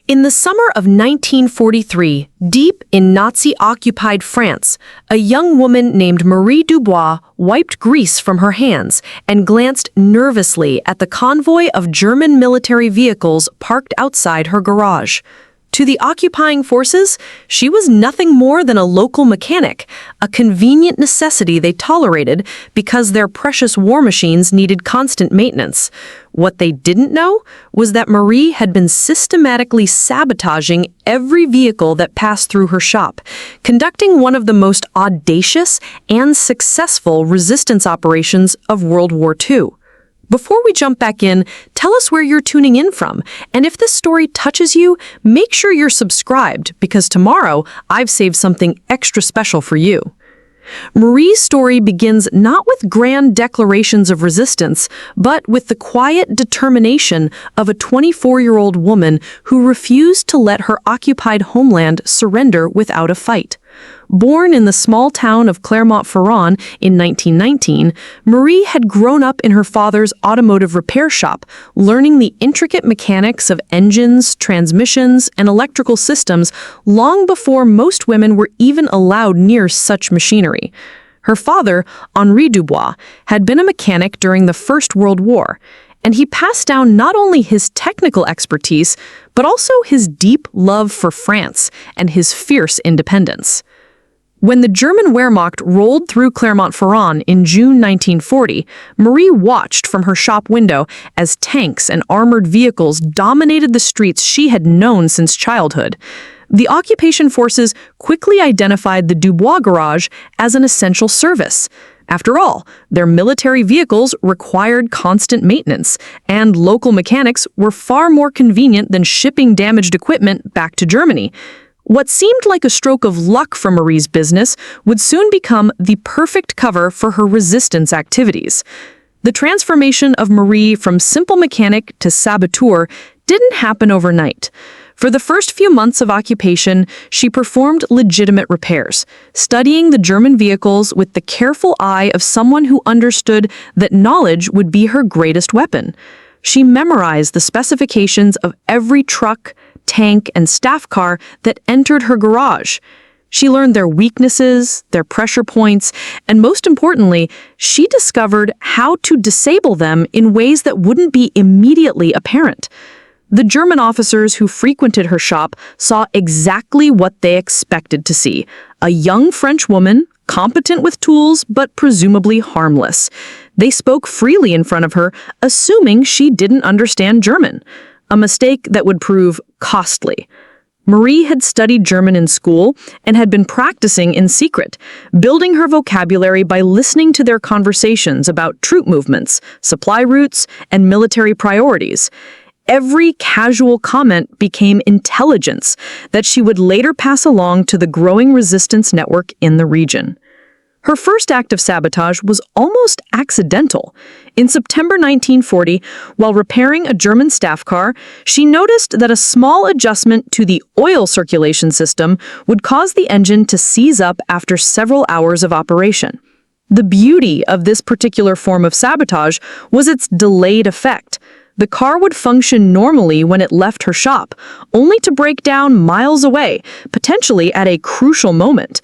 In the summer of 1943, deep in Nazi-occupied France, a young woman named Marie Dubois wiped grease from her hands and glanced nervously at the convoy of German military vehicles parked outside her garage. To the occupying forces, she was nothing more than a local mechanic, a convenient necessity they tolerated because their precious war machines needed constant maintenance. What they didn't know was that Marie had been systematically sabotaging every vehicle that passed through her shop, conducting one of the most audacious and successful resistance operations of World War II. Before we jump back in, tell us where you're tuning in from, and if this story touches you, make sure you're subscribed, because tomorrow I've saved something extra special for you. Marie's story begins not with grand declarations of resistance, but with the quiet determination of a 24-year-old woman who refused to let her occupied homeland surrender without a fight. Born in the small town of Clermont-Ferrand in 1919, Marie had grown up in her father's automotive repair shop, learning the intricate mechanics of engines, transmissions, and electrical systems long before most women were even allowed near such machinery. Her father, Henri Dubois, had been a mechanic during the First World War, and he passed down not only his technical expertise, but also his deep love for France and his fierce independence. When the German Wehrmacht rolled through Clermont-Ferrand in June 1940, Marie watched from her shop window as tanks and armored vehicles dominated the streets she had known since childhood. The occupation forces quickly identified the Dubois garage as an essential service. After all, their military vehicles required constant maintenance, and local mechanics were far more convenient than shipping damaged equipment back to Germany. What seemed like a stroke of luck for Marie's business would soon become the perfect cover for her resistance activities. The transformation of Marie from simple mechanic to saboteur didn't happen overnight. For the first few months of occupation, she performed legitimate repairs, studying the German vehicles with the careful eye of someone who understood that knowledge would be her greatest weapon. She memorized the specifications of every truck, tank, and staff car that entered her garage. She learned their weaknesses, their pressure points, and most importantly, she discovered how to disable them in ways that wouldn't be immediately apparent. The German officers who frequented her shop saw exactly what they expected to see: a young French woman, competent with tools, but presumably harmless. They spoke freely in front of her, assuming she didn't understand German, a mistake that would prove costly. Marie had studied German in school and had been practicing in secret, building her vocabulary by listening to their conversations about troop movements, supply routes, and military priorities. Every casual comment became intelligence that she would later pass along to the growing resistance network in the region. Her first act of sabotage was almost accidental. In September 1940, while repairing a German staff car, she noticed that a small adjustment to the oil circulation system would cause the engine to seize up after several hours of operation. The beauty of this particular form of sabotage was its delayed effect. The car would function normally when it left her shop, only to break down miles away, potentially at a crucial moment.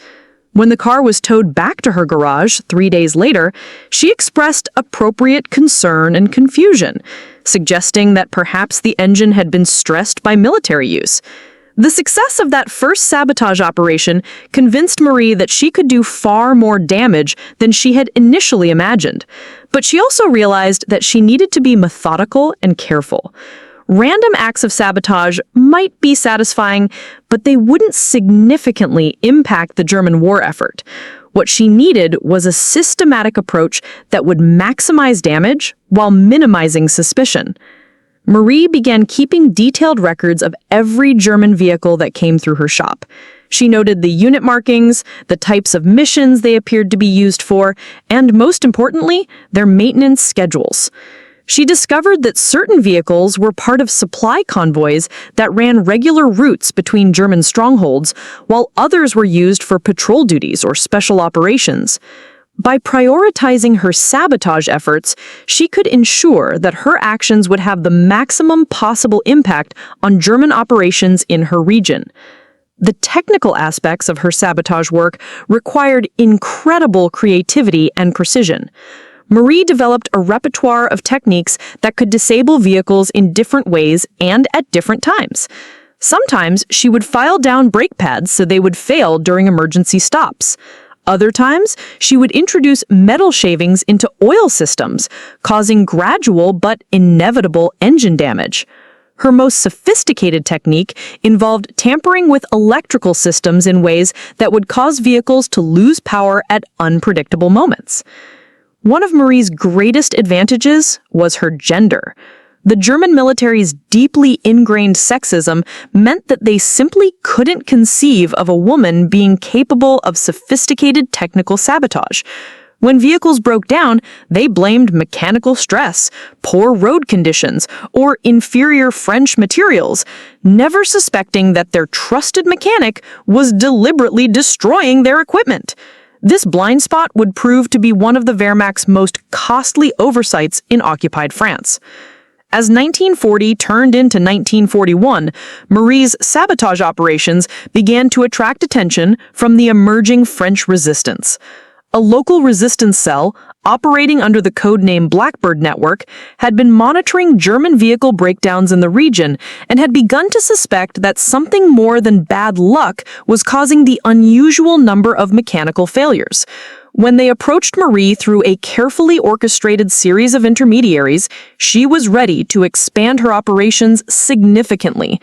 When the car was towed back to her garage 3 days later, she expressed appropriate concern and confusion, suggesting that perhaps the engine had been stressed by military use. The success of that first sabotage operation convinced Marie that she could do far more damage than she had initially imagined. But she also realized that she needed to be methodical and careful. Random acts of sabotage might be satisfying, but they wouldn't significantly impact the German war effort. What she needed was a systematic approach that would maximize damage while minimizing suspicion. Marie began keeping detailed records of every German vehicle that came through her shop. She noted the unit markings, the types of missions they appeared to be used for, and most importantly, their maintenance schedules. She discovered that certain vehicles were part of supply convoys that ran regular routes between German strongholds, while others were used for patrol duties or special operations. By prioritizing her sabotage efforts, she could ensure that her actions would have the maximum possible impact on German operations in her region. The technical aspects of her sabotage work required incredible creativity and precision. Marie developed a repertoire of techniques that could disable vehicles in different ways and at different times. Sometimes she would file down brake pads so they would fail during emergency stops. Other times, she would introduce metal shavings into oil systems, causing gradual but inevitable engine damage. Her most sophisticated technique involved tampering with electrical systems in ways that would cause vehicles to lose power at unpredictable moments. One of Marie's greatest advantages was her gender. The German military's deeply ingrained sexism meant that they simply couldn't conceive of a woman being capable of sophisticated technical sabotage. When vehicles broke down, they blamed mechanical stress, poor road conditions, or inferior French materials, never suspecting that their trusted mechanic was deliberately destroying their equipment. This blind spot would prove to be one of the Wehrmacht's most costly oversights in occupied France. As 1940 turned into 1941, Marie's sabotage operations began to attract attention from the emerging French resistance. A local resistance cell, operating under the codename Blackbird Network, had been monitoring German vehicle breakdowns in the region and had begun to suspect that something more than bad luck was causing the unusual number of mechanical failures. When they approached Marie through a carefully orchestrated series of intermediaries, she was ready to expand her operations significantly.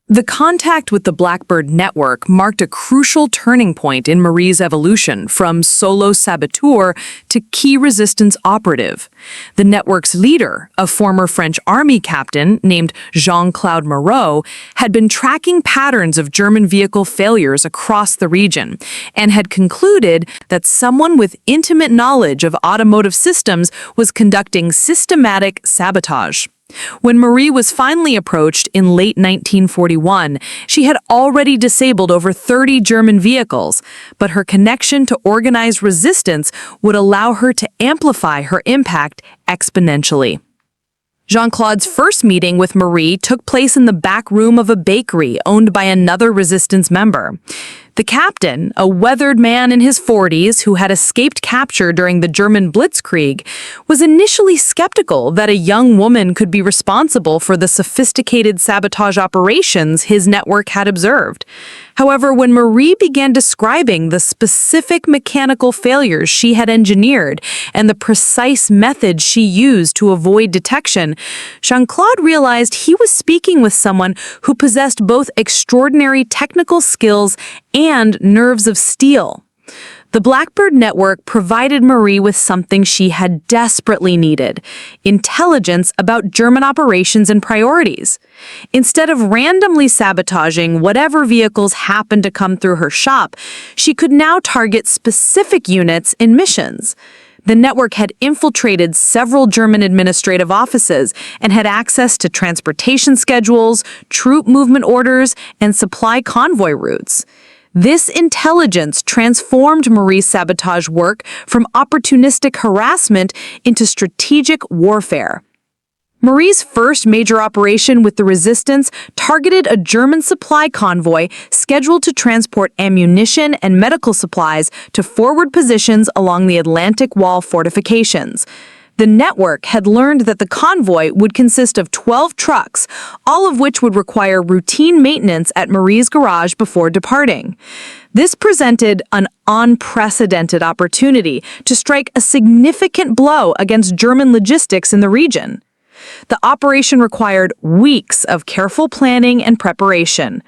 The contact with the Blackbird Network marked a crucial turning point in Marie's evolution from solo saboteur to key resistance operative. The network's leader, a former French army captain named Jean-Claude Moreau, had been tracking patterns of German vehicle failures across the region and had concluded that someone with intimate knowledge of automotive systems was conducting systematic sabotage. When Marie was finally approached in late 1941, she had already disabled over 30 German vehicles, but her connection to organized resistance would allow her to amplify her impact exponentially. Jean-Claude's first meeting with Marie took place in the back room of a bakery owned by another resistance member. The captain, a weathered man in his 40s who had escaped capture during the German Blitzkrieg, was initially skeptical that a young woman could be responsible for the sophisticated sabotage operations his network had observed. However, when Marie began describing the specific mechanical failures she had engineered and the precise methods she used to avoid detection, Jean-Claude realized he was speaking with someone who possessed both extraordinary technical skills and nerves of steel. The Blackbird Network provided Marie with something she had desperately needed: intelligence about German operations and priorities. Instead of randomly sabotaging whatever vehicles happened to come through her shop, she could now target specific units in missions. The network had infiltrated several German administrative offices and had access to transportation schedules, troop movement orders, and supply convoy routes. This intelligence transformed Marie's sabotage work from opportunistic harassment into strategic warfare. Marie's first major operation with the resistance targeted a German supply convoy scheduled to transport ammunition and medical supplies to forward positions along the Atlantic Wall fortifications. The network had learned that the convoy would consist of 12 trucks, all of which would require routine maintenance at Marie's garage before departing. This presented an unprecedented opportunity to strike a significant blow against German logistics in the region. The operation required weeks of careful planning and preparation.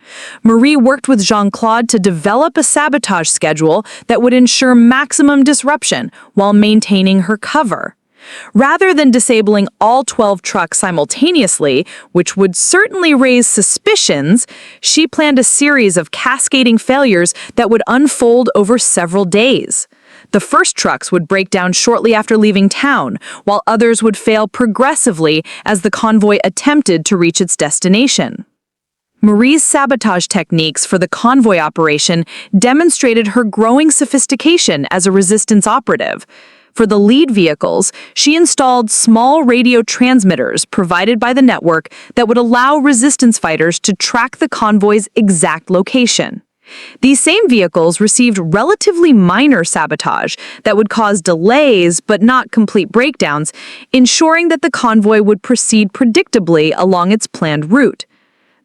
Marie worked with Jean-Claude to develop a sabotage schedule that would ensure maximum disruption while maintaining her cover. Rather than disabling all 12 trucks simultaneously, which would certainly raise suspicions, she planned a series of cascading failures that would unfold over several days. The first trucks would break down shortly after leaving town, while others would fail progressively as the convoy attempted to reach its destination. Marie's sabotage techniques for the convoy operation demonstrated her growing sophistication as a resistance operative. For the lead vehicles, she installed small radio transmitters provided by the network that would allow resistance fighters to track the convoy's exact location. These same vehicles received relatively minor sabotage that would cause delays but not complete breakdowns, ensuring that the convoy would proceed predictably along its planned route.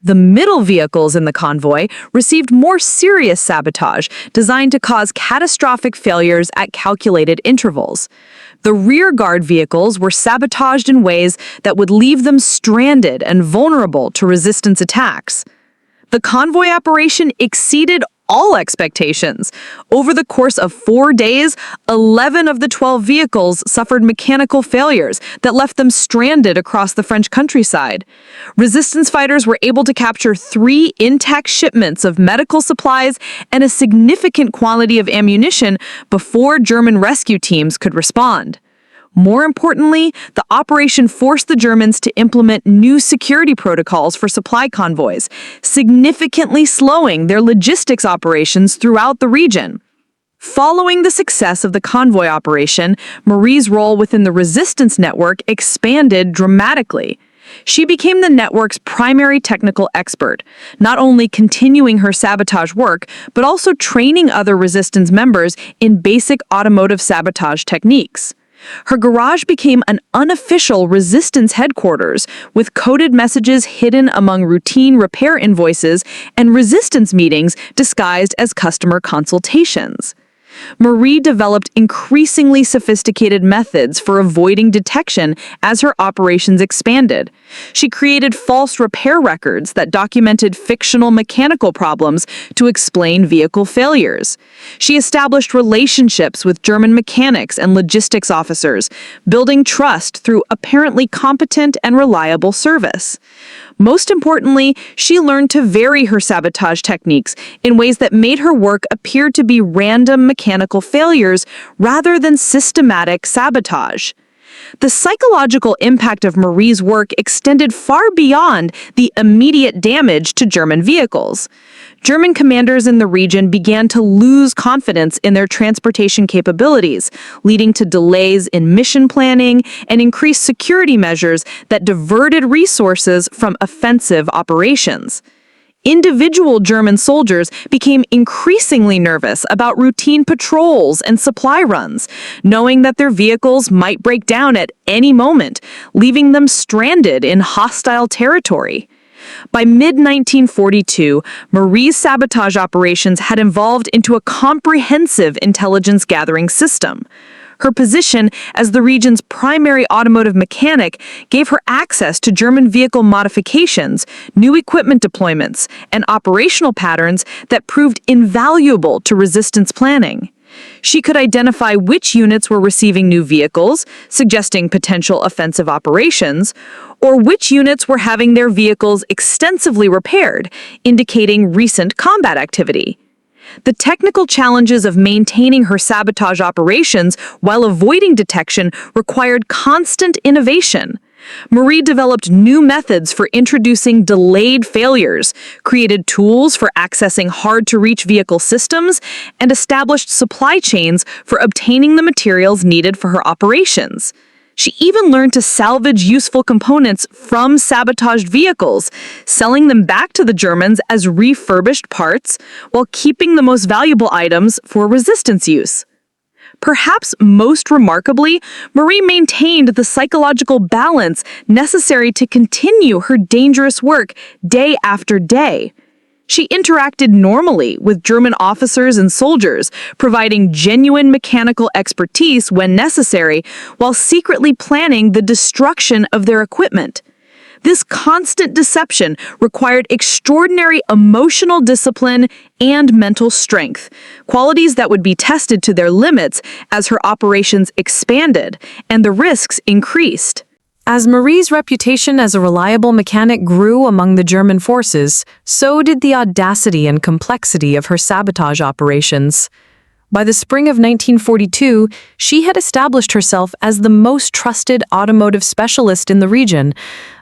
The middle vehicles in the convoy received more serious sabotage designed to cause catastrophic failures at calculated intervals. The rear guard vehicles were sabotaged in ways that would leave them stranded and vulnerable to resistance attacks. The convoy operation exceeded all expectations. Over the course of 4 days, 11 of the 12 vehicles suffered mechanical failures that left them stranded across the French countryside. Resistance fighters were able to capture 3 intact shipments of medical supplies and a significant quantity of ammunition before German rescue teams could respond. More importantly, the operation forced the Germans to implement new security protocols for supply convoys, significantly slowing their logistics operations throughout the region. Following the success of the convoy operation, Marie's role within the resistance network expanded dramatically. She became the network's primary technical expert, not only continuing her sabotage work, but also training other resistance members in basic automotive sabotage techniques. Her garage became an unofficial resistance headquarters, with coded messages hidden among routine repair invoices and resistance meetings disguised as customer consultations. Marie developed increasingly sophisticated methods for avoiding detection as her operations expanded. She created false repair records that documented fictional mechanical problems to explain vehicle failures. She established relationships with German mechanics and logistics officers, building trust through apparently competent and reliable service. Most importantly, she learned to vary her sabotage techniques in ways that made her work appear to be random mechanical failures rather than systematic sabotage. The psychological impact of Marie's work extended far beyond the immediate damage to German vehicles. German commanders in the region began to lose confidence in their transportation capabilities, leading to delays in mission planning and increased security measures that diverted resources from offensive operations. Individual German soldiers became increasingly nervous about routine patrols and supply runs, knowing that their vehicles might break down at any moment, leaving them stranded in hostile territory. By mid-1942, Marie's sabotage operations had evolved into a comprehensive intelligence gathering system. Her position as the region's primary automotive mechanic gave her access to German vehicle modifications, new equipment deployments, and operational patterns that proved invaluable to resistance planning. She could identify which units were receiving new vehicles, suggesting potential offensive operations, or which units were having their vehicles extensively repaired, indicating recent combat activity. The technical challenges of maintaining her sabotage operations while avoiding detection required constant innovation. Marie developed new methods for introducing delayed failures, created tools for accessing hard-to-reach vehicle systems, and established supply chains for obtaining the materials needed for her operations. She even learned to salvage useful components from sabotaged vehicles, selling them back to the Germans as refurbished parts, while keeping the most valuable items for resistance use. Perhaps most remarkably, Marie maintained the psychological balance necessary to continue her dangerous work day after day. She interacted normally with German officers and soldiers, providing genuine mechanical expertise when necessary, while secretly planning the destruction of their equipment. This constant deception required extraordinary emotional discipline and mental strength, qualities that would be tested to their limits as her operations expanded and the risks increased. As Marie's reputation as a reliable mechanic grew among the German forces, so did the audacity and complexity of her sabotage operations. By the spring of 1942, she had established herself as the most trusted automotive specialist in the region,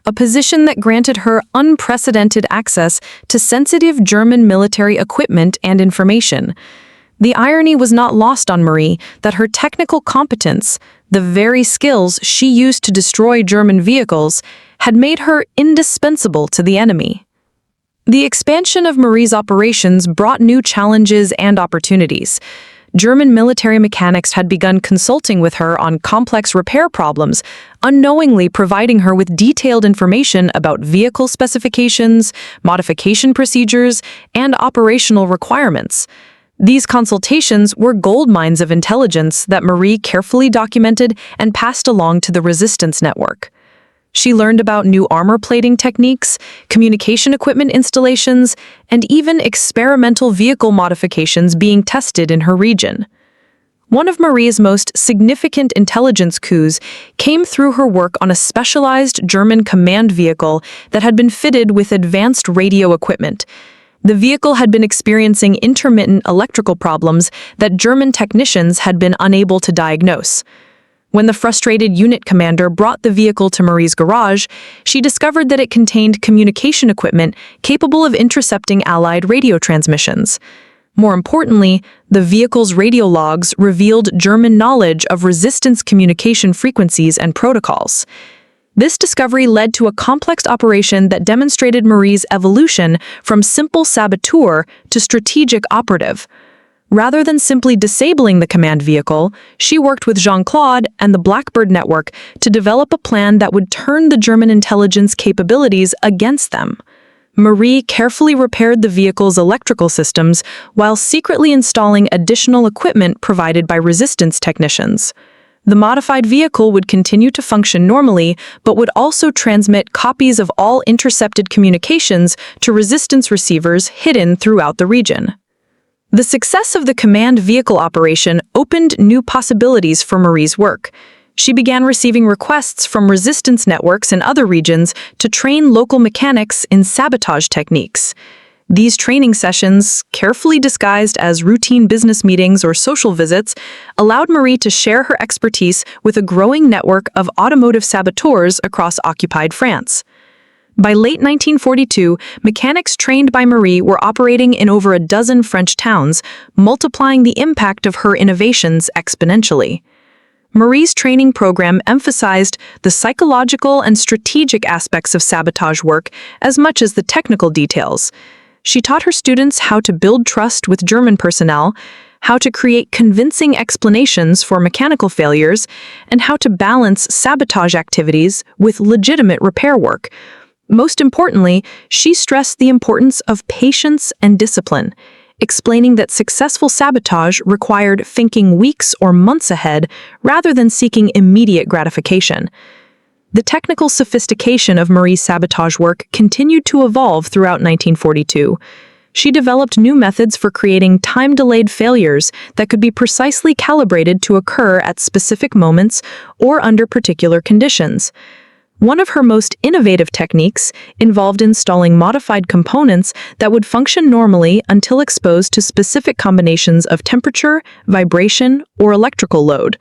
a position that granted her unprecedented access to sensitive German military equipment and information. The irony was not lost on Marie that her technical competence, the very skills she used to destroy German vehicles, had made her indispensable to the enemy. The expansion of Marie's operations brought new challenges and opportunities. German military mechanics had begun consulting with her on complex repair problems, unknowingly providing her with detailed information about vehicle specifications, modification procedures, and operational requirements. These consultations were gold mines of intelligence that Marie carefully documented and passed along to the resistance network. She learned about new armor plating techniques, communication equipment installations, and even experimental vehicle modifications being tested in her region. One of Marie's most significant intelligence coups came through her work on a specialized German command vehicle that had been fitted with advanced radio equipment. The vehicle had been experiencing intermittent electrical problems that German technicians had been unable to diagnose. When the frustrated unit commander brought the vehicle to Marie's garage, she discovered that it contained communication equipment capable of intercepting Allied radio transmissions. More importantly, the vehicle's radio logs revealed German knowledge of resistance communication frequencies and protocols. This discovery led to a complex operation that demonstrated Marie's evolution from simple saboteur to strategic operative. Rather than simply disabling the command vehicle, she worked with Jean-Claude and the Blackbird network to develop a plan that would turn the German intelligence capabilities against them. Marie carefully repaired the vehicle's electrical systems while secretly installing additional equipment provided by resistance technicians. The modified vehicle would continue to function normally, but would also transmit copies of all intercepted communications to resistance receivers hidden throughout the region. The success of the command vehicle operation opened new possibilities for Marie's work. She began receiving requests from resistance networks in other regions to train local mechanics in sabotage techniques. These training sessions, carefully disguised as routine business meetings or social visits, allowed Marie to share her expertise with a growing network of automotive saboteurs across occupied France. By late 1942, mechanics trained by Marie were operating in over a dozen French towns, multiplying the impact of her innovations exponentially. Marie's training program emphasized the psychological and strategic aspects of sabotage work as much as the technical details. She taught her students how to build trust with German personnel, how to create convincing explanations for mechanical failures, and how to balance sabotage activities with legitimate repair work. Most importantly, she stressed the importance of patience and discipline, explaining that successful sabotage required thinking weeks or months ahead rather than seeking immediate gratification. The technical sophistication of Marie's sabotage work continued to evolve throughout 1942. She developed new methods for creating time-delayed failures that could be precisely calibrated to occur at specific moments or under particular conditions. One of her most innovative techniques involved installing modified components that would function normally until exposed to specific combinations of temperature, vibration, or electrical load,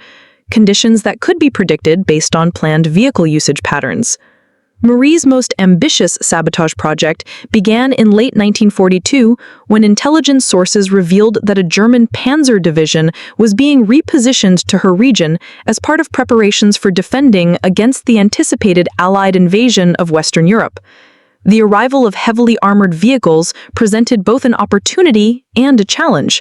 conditions that could be predicted based on planned vehicle usage patterns. Marie's most ambitious sabotage project began in late 1942 when intelligence sources revealed that a German panzer division was being repositioned to her region as part of preparations for defending against the anticipated Allied invasion of Western Europe. The arrival of heavily armored vehicles presented both an opportunity and a challenge.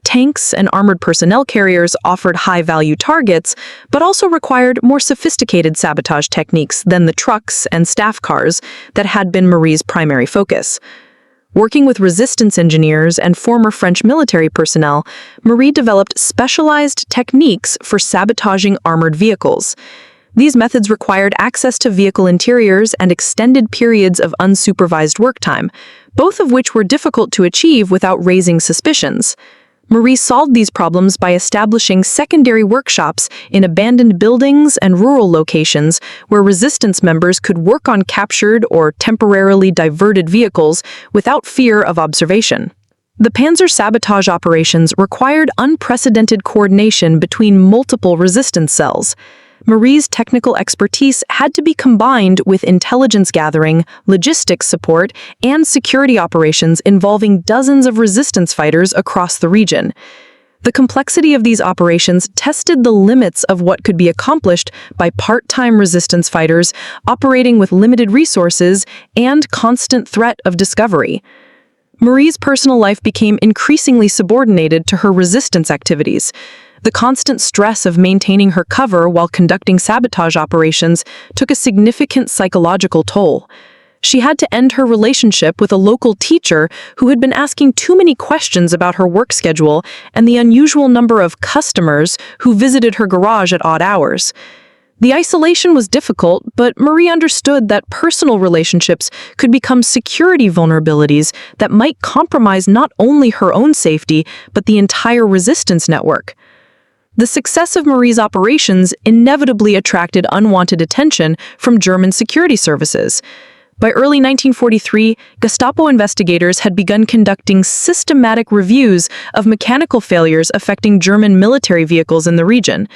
Tanks and armored personnel carriers offered high-value targets, but also required more sophisticated sabotage techniques than the trucks and staff cars that had been Marie's primary focus. Working with resistance engineers and former French military personnel, Marie developed specialized techniques for sabotaging armored vehicles. These methods required access to vehicle interiors and extended periods of unsupervised work time, both of which were difficult to achieve without raising suspicions. Marie solved these problems by establishing secondary workshops in abandoned buildings and rural locations where resistance members could work on captured or temporarily diverted vehicles without fear of observation. The Panzer sabotage operations required unprecedented coordination between multiple resistance cells. Marie's technical expertise had to be combined with intelligence gathering, logistics support, and security operations involving dozens of resistance fighters across the region. The complexity of these operations tested the limits of what could be accomplished by part-time resistance fighters operating with limited resources and constant threat of discovery. Marie's personal life became increasingly subordinated to her resistance activities. The constant stress of maintaining her cover while conducting sabotage operations took a significant psychological toll. She had to end her relationship with a local teacher who had been asking too many questions about her work schedule and the unusual number of customers who visited her garage at odd hours. The isolation was difficult, but Marie understood that personal relationships could become security vulnerabilities that might compromise not only her own safety, but the entire resistance network. The success of Marie's operations inevitably attracted unwanted attention from German security services. By early 1943, Gestapo investigators had begun conducting systematic reviews of mechanical failures affecting German military vehicles in the region.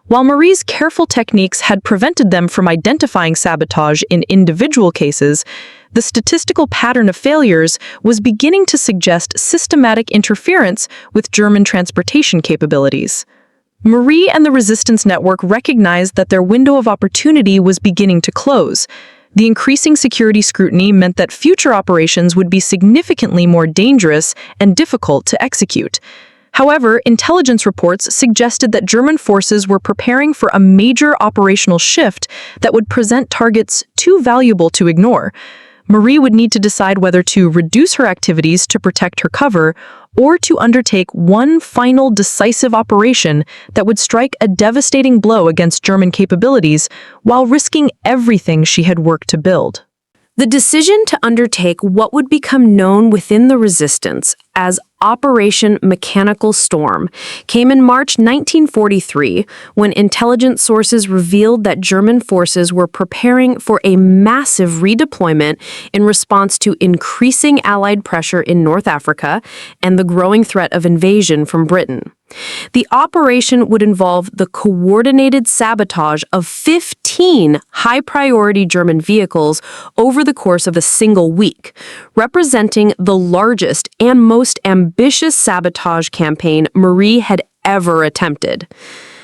While Marie's careful techniques had prevented them from identifying sabotage in individual cases, the statistical pattern of failures was beginning to suggest systematic interference with German transportation capabilities. Marie and the resistance network recognized that their window of opportunity was beginning to close. The increasing security scrutiny meant that future operations would be significantly more dangerous and difficult to execute. However, intelligence reports suggested that German forces were preparing for a major operational shift that would present targets too valuable to ignore. Marie would need to decide whether to reduce her activities to protect her cover or to undertake one final decisive operation that would strike a devastating blow against German capabilities while risking everything she had worked to build. The decision to undertake what would become known within the resistance as Operation Mechanical Storm came in March 1943 when intelligence sources revealed that German forces were preparing for a massive redeployment in response to increasing Allied pressure in North Africa and the growing threat of invasion from Britain. The operation would involve the coordinated sabotage of 15 high-priority German vehicles over the course of a single week, representing the largest and most ambitious sabotage campaign Marie had ever attempted.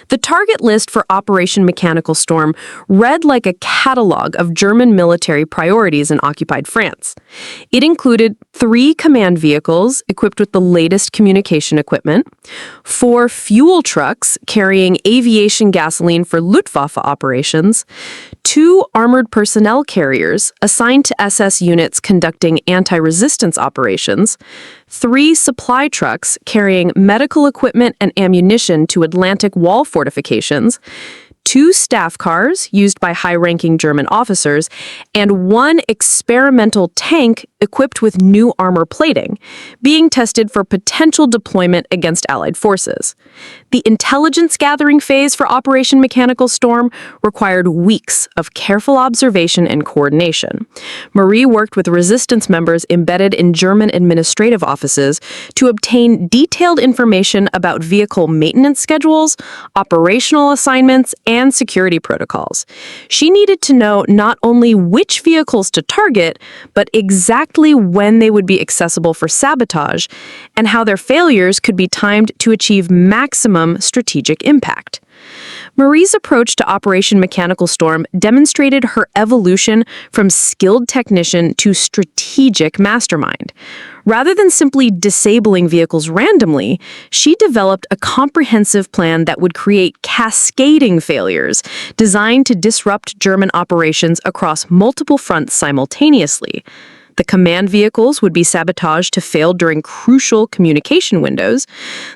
The target list for Operation Mechanical Storm read like a catalog of German military priorities in occupied France. It included 3 command vehicles equipped with the latest communication equipment, 4 fuel trucks carrying aviation gasoline for Luftwaffe operations, 2 armored personnel carriers assigned to SS units conducting anti-resistance operations, 3 supply trucks carrying medical equipment and ammunition to Atlantic Wall fortifications, 2 staff cars used by high-ranking German officers, and 1 experimental tank equipped with new armor plating, being tested for potential deployment against Allied forces. The intelligence gathering phase for Operation Mechanical Storm required weeks of careful observation and coordination. Marie worked with resistance members embedded in German administrative offices to obtain detailed information about vehicle maintenance schedules, operational assignments, and security protocols. She needed to know not only which vehicles to target, but exactly when they would be accessible for sabotage and how their failures could be timed to achieve maximum strategic impact. Marie's approach to Operation Mechanical Storm demonstrated her evolution from skilled technician to strategic mastermind. Rather than simply disabling vehicles randomly, she developed a comprehensive plan that would create cascading failures designed to disrupt German operations across multiple fronts simultaneously. The command vehicles would be sabotaged to fail during crucial communication windows.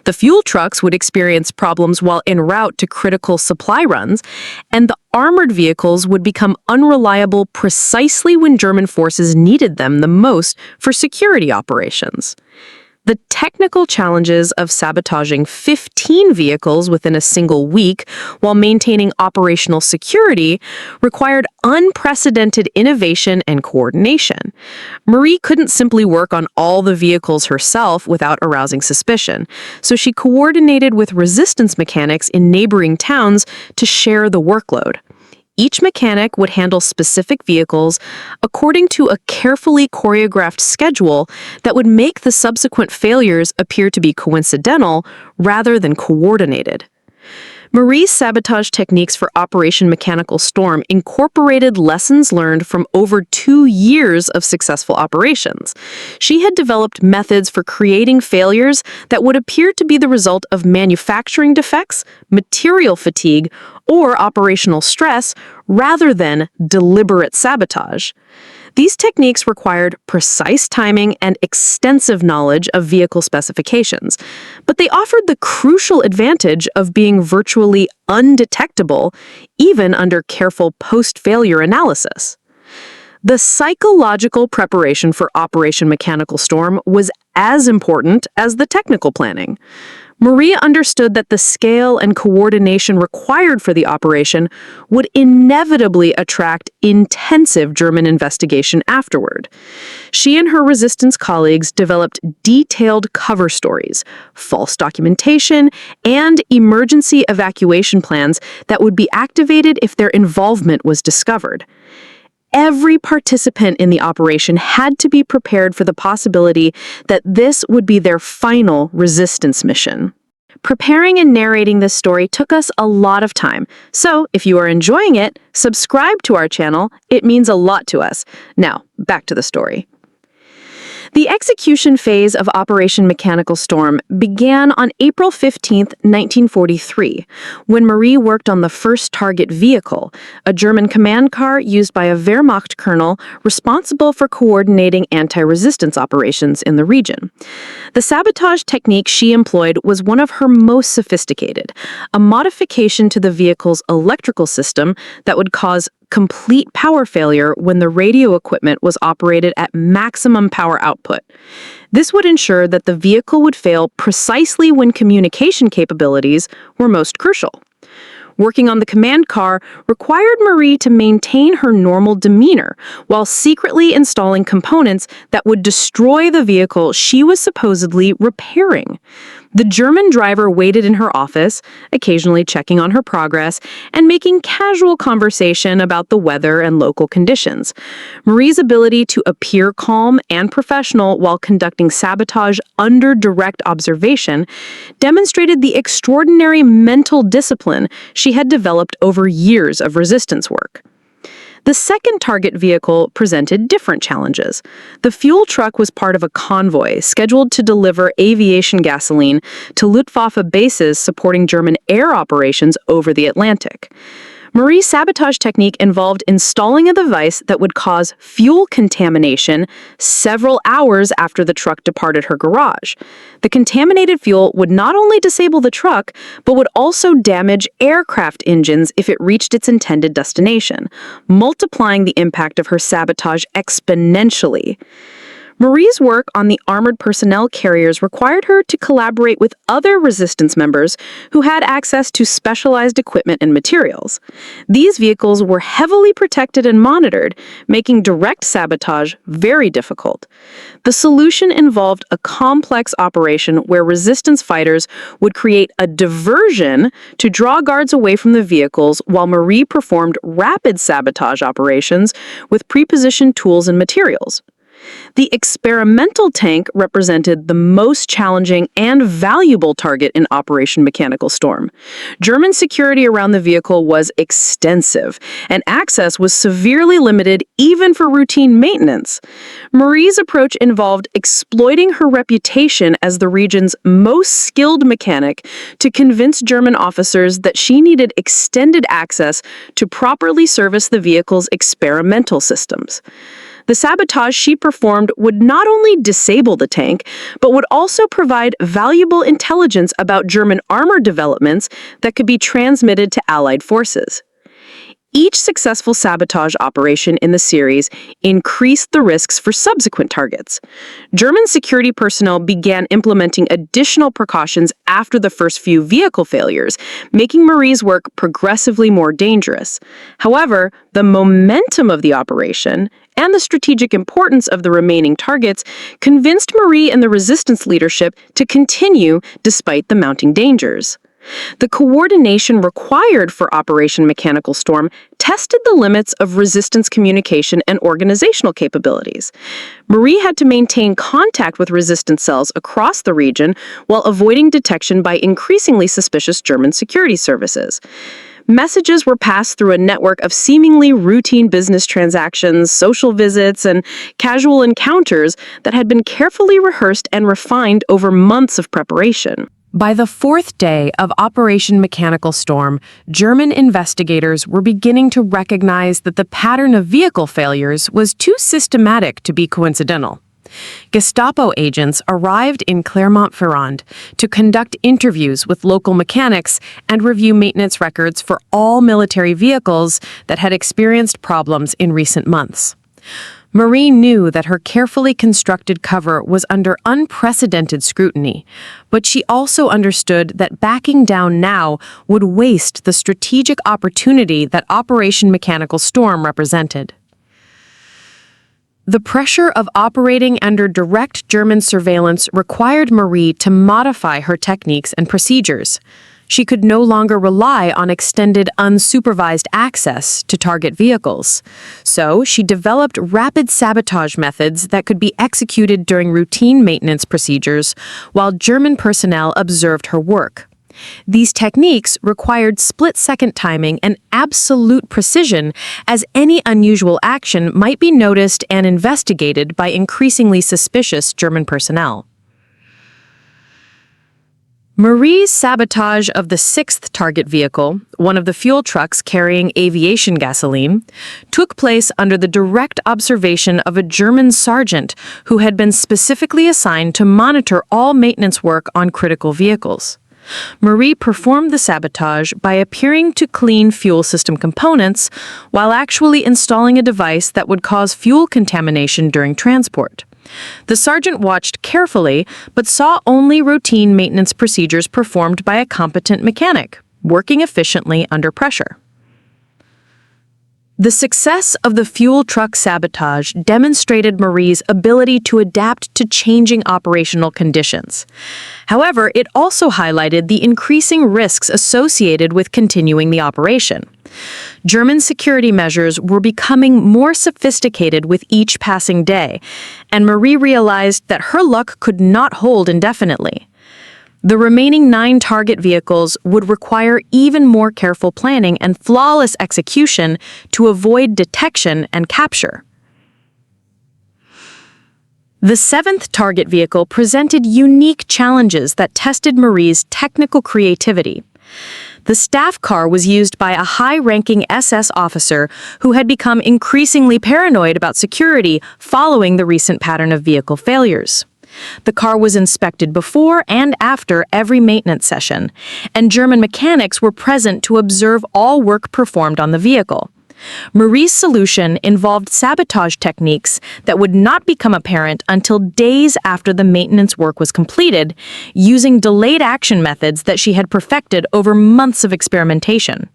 The fuel trucks would experience problems while en route to critical supply runs. And the armored vehicles would become unreliable precisely when German forces needed them the most for security operations. The technical challenges of sabotaging 15 vehicles within a single week while maintaining operational security required unprecedented innovation and coordination. Marie couldn't simply work on all the vehicles herself without arousing suspicion, so she coordinated with resistance mechanics in neighboring towns to share the workload. Each mechanic would handle specific vehicles according to a carefully choreographed schedule that would make the subsequent failures appear to be coincidental rather than coordinated. Marie's sabotage techniques for Operation Mechanical Storm incorporated lessons learned from over 2 years of successful operations. She had developed methods for creating failures that would appear to be the result of manufacturing defects, material fatigue, or operational stress rather than deliberate sabotage. These techniques required precise timing and extensive knowledge of vehicle specifications, but they offered the crucial advantage of being virtually undetectable, even under careful post-failure analysis. The psychological preparation for Operation Mechanical Storm was as important as the technical planning. Marie understood that the scale and coordination required for the operation would inevitably attract intensive German investigation afterward. She and her resistance colleagues developed detailed cover stories, false documentation, and emergency evacuation plans that would be activated if their involvement was discovered. Every participant in the operation had to be prepared for the possibility that this would be their final resistance mission. Preparing and narrating this story took us a lot of time, so if you are enjoying it, subscribe to our channel. It means a lot to us. Now, back to the story. The execution phase of Operation Mechanical Storm began on April 15, 1943, when Marie worked on the first target vehicle, a German command car used by a Wehrmacht colonel responsible for coordinating anti-resistance operations in the region. The sabotage technique she employed was one of her most sophisticated, a modification to the vehicle's electrical system that would cause complete power failure when the radio equipment was operated at maximum power output. This would ensure that the vehicle would fail precisely when communication capabilities were most crucial. Working on the command car required Marie to maintain her normal demeanor while secretly installing components that would destroy the vehicle she was supposedly repairing. The German driver waited in her office, occasionally checking on her progress and making casual conversation about the weather and local conditions. Marie's ability to appear calm and professional while conducting sabotage under direct observation demonstrated the extraordinary mental discipline she had developed over years of resistance work. The second target vehicle presented different challenges. The fuel truck was part of a convoy scheduled to deliver aviation gasoline to Luftwaffe bases supporting German air operations over the Atlantic. Marie's sabotage technique involved installing a device that would cause fuel contamination several hours after the truck departed her garage. The contaminated fuel would not only disable the truck, but would also damage aircraft engines if it reached its intended destination, multiplying the impact of her sabotage exponentially. Marie's work on the armored personnel carriers required her to collaborate with other resistance members who had access to specialized equipment and materials. These vehicles were heavily protected and monitored, making direct sabotage very difficult. The solution involved a complex operation where resistance fighters would create a diversion to draw guards away from the vehicles while Marie performed rapid sabotage operations with pre-positioned tools and materials. The experimental tank represented the most challenging and valuable target in Operation Mechanical Storm. German security around the vehicle was extensive, and access was severely limited even for routine maintenance. Marie's approach involved exploiting her reputation as the region's most skilled mechanic to convince German officers that she needed extended access to properly service the vehicle's experimental systems. The sabotage she performed would not only disable the tank, but would also provide valuable intelligence about German armor developments that could be transmitted to Allied forces. Each successful sabotage operation in the series increased the risks for subsequent targets. German security personnel began implementing additional precautions after the first few vehicle failures, making Marie's work progressively more dangerous. However, the momentum of the operation and the strategic importance of the remaining targets convinced Marie and the resistance leadership to continue despite the mounting dangers. The coordination required for Operation Mechanical Storm tested the limits of resistance communication and organizational capabilities. Marie had to maintain contact with resistance cells across the region while avoiding detection by increasingly suspicious German security services. Messages were passed through a network of seemingly routine business transactions, social visits, and casual encounters that had been carefully rehearsed and refined over months of preparation. By the fourth day of Operation Mechanical Storm, German investigators were beginning to recognize that the pattern of vehicle failures was too systematic to be coincidental. Gestapo agents arrived in Clermont-Ferrand to conduct interviews with local mechanics and review maintenance records for all military vehicles that had experienced problems in recent months. Marie knew that her carefully constructed cover was under unprecedented scrutiny, but she also understood that backing down now would waste the strategic opportunity that Operation Mechanical Storm represented. The pressure of operating under direct German surveillance required Marie to modify her techniques and procedures. She could no longer rely on extended unsupervised access to target vehicles. So she developed rapid sabotage methods that could be executed during routine maintenance procedures while German personnel observed her work. These techniques required split-second timing and absolute precision, as any unusual action might be noticed and investigated by increasingly suspicious German personnel. Marie's sabotage of the sixth target vehicle, one of the fuel trucks carrying aviation gasoline, took place under the direct observation of a German sergeant who had been specifically assigned to monitor all maintenance work on critical vehicles. Marie performed the sabotage by appearing to clean fuel system components while actually installing a device that would cause fuel contamination during transport. The sergeant watched carefully, but saw only routine maintenance procedures performed by a competent mechanic, working efficiently under pressure. The success of the fuel truck sabotage demonstrated Marie's ability to adapt to changing operational conditions. However, it also highlighted the increasing risks associated with continuing the operation. German security measures were becoming more sophisticated with each passing day, and Marie realized that her luck could not hold indefinitely. The remaining 9 target vehicles would require even more careful planning and flawless execution to avoid detection and capture. The 7th target vehicle presented unique challenges that tested Marie's technical creativity. The staff car was used by a high-ranking SS officer who had become increasingly paranoid about security following the recent pattern of vehicle failures. The car was inspected before and after every maintenance session, and German mechanics were present to observe all work performed on the vehicle. Marie's solution involved sabotage techniques that would not become apparent until days after the maintenance work was completed, using delayed action methods that she had perfected over months of experimentation.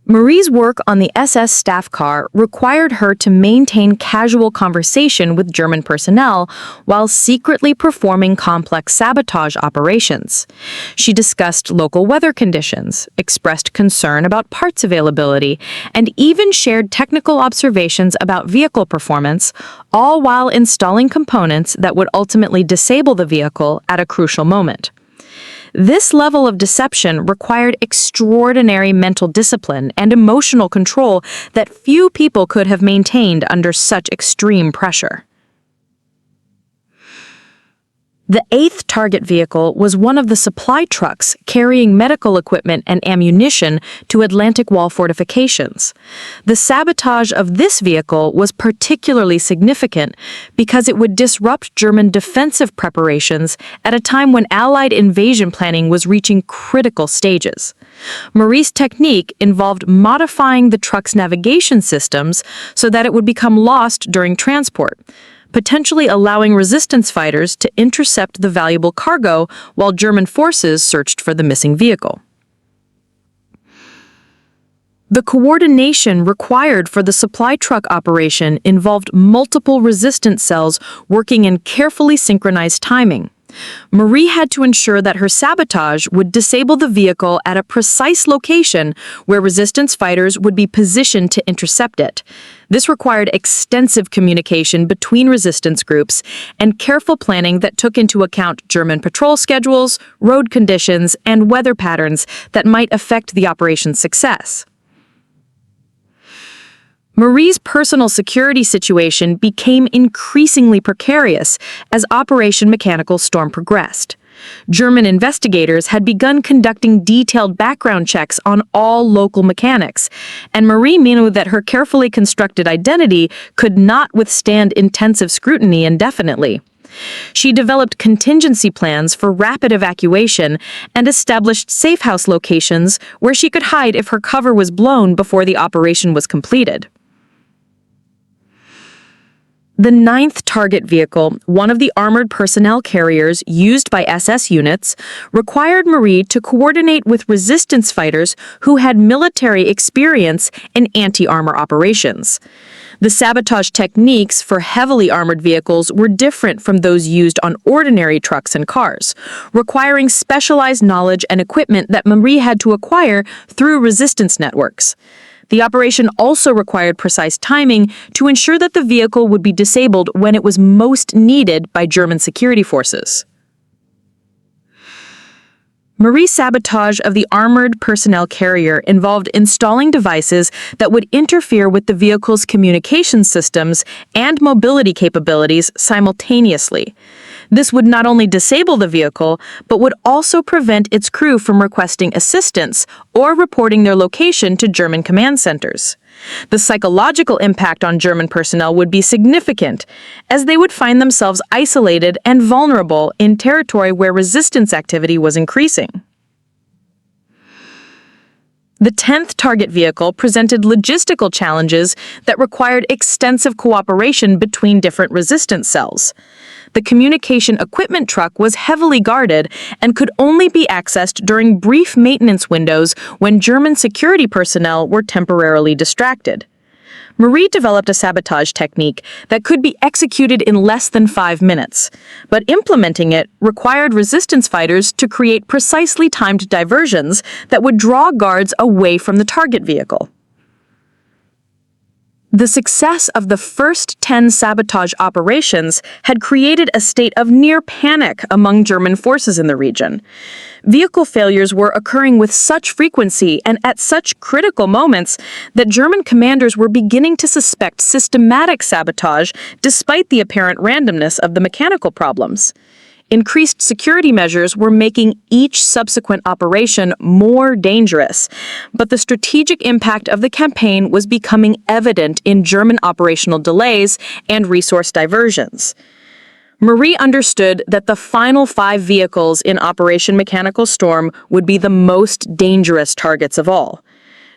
Marie's work on the SS staff car required her to maintain casual conversation with German personnel while secretly performing complex sabotage operations. She discussed local weather conditions, expressed concern about parts availability, and even shared technical observations about vehicle performance, all while installing components that would ultimately disable the vehicle at a crucial moment. This level of deception required extraordinary mental discipline and emotional control that few people could have maintained under such extreme pressure. The 8th target vehicle was one of the supply trucks carrying medical equipment and ammunition to Atlantic Wall fortifications. The sabotage of this vehicle was particularly significant because it would disrupt German defensive preparations at a time when Allied invasion planning was reaching critical stages. Marie's technique involved modifying the truck's navigation systems so that it would become lost during transport, potentially allowing resistance fighters to intercept the valuable cargo while German forces searched for the missing vehicle. The coordination required for the supply truck operation involved multiple resistance cells working in carefully synchronized timing. Marie had to ensure that her sabotage would disable the vehicle at a precise location where resistance fighters would be positioned to intercept it. This required extensive communication between resistance groups and careful planning that took into account German patrol schedules, road conditions, and weather patterns that might affect the operation's success. Marie's personal security situation became increasingly precarious as Operation Mechanical Storm progressed. German investigators had begun conducting detailed background checks on all local mechanics, and Marie knew that her carefully constructed identity could not withstand intensive scrutiny indefinitely. She developed contingency plans for rapid evacuation and established safe house locations where she could hide if her cover was blown before the operation was completed. The ninth target vehicle, one of the armored personnel carriers used by SS units, required Marie to coordinate with resistance fighters who had military experience in anti-armor operations. The sabotage techniques for heavily armored vehicles were different from those used on ordinary trucks and cars, requiring specialized knowledge and equipment that Marie had to acquire through resistance networks. The operation also required precise timing to ensure that the vehicle would be disabled when it was most needed by German security forces. Marie's sabotage of the armored personnel carrier involved installing devices that would interfere with the vehicle's communication systems and mobility capabilities simultaneously. This would not only disable the vehicle, but would also prevent its crew from requesting assistance or reporting their location to German command centers. The psychological impact on German personnel would be significant, as they would find themselves isolated and vulnerable in territory where resistance activity was increasing. The 10th target vehicle presented logistical challenges that required extensive cooperation between different resistance cells. The communication equipment truck was heavily guarded and could only be accessed during brief maintenance windows when German security personnel were temporarily distracted. Marie developed a sabotage technique that could be executed in less than 5 minutes, but implementing it required resistance fighters to create precisely timed diversions that would draw guards away from the target vehicle. The success of the first 10 sabotage operations had created a state of near panic among German forces in the region. Vehicle failures were occurring with such frequency and at such critical moments that German commanders were beginning to suspect systematic sabotage despite the apparent randomness of the mechanical problems. Increased security measures were making each subsequent operation more dangerous, but the strategic impact of the campaign was becoming evident in German operational delays and resource diversions. Marie understood that the final 5 vehicles in Operation Mechanical Storm would be the most dangerous targets of all.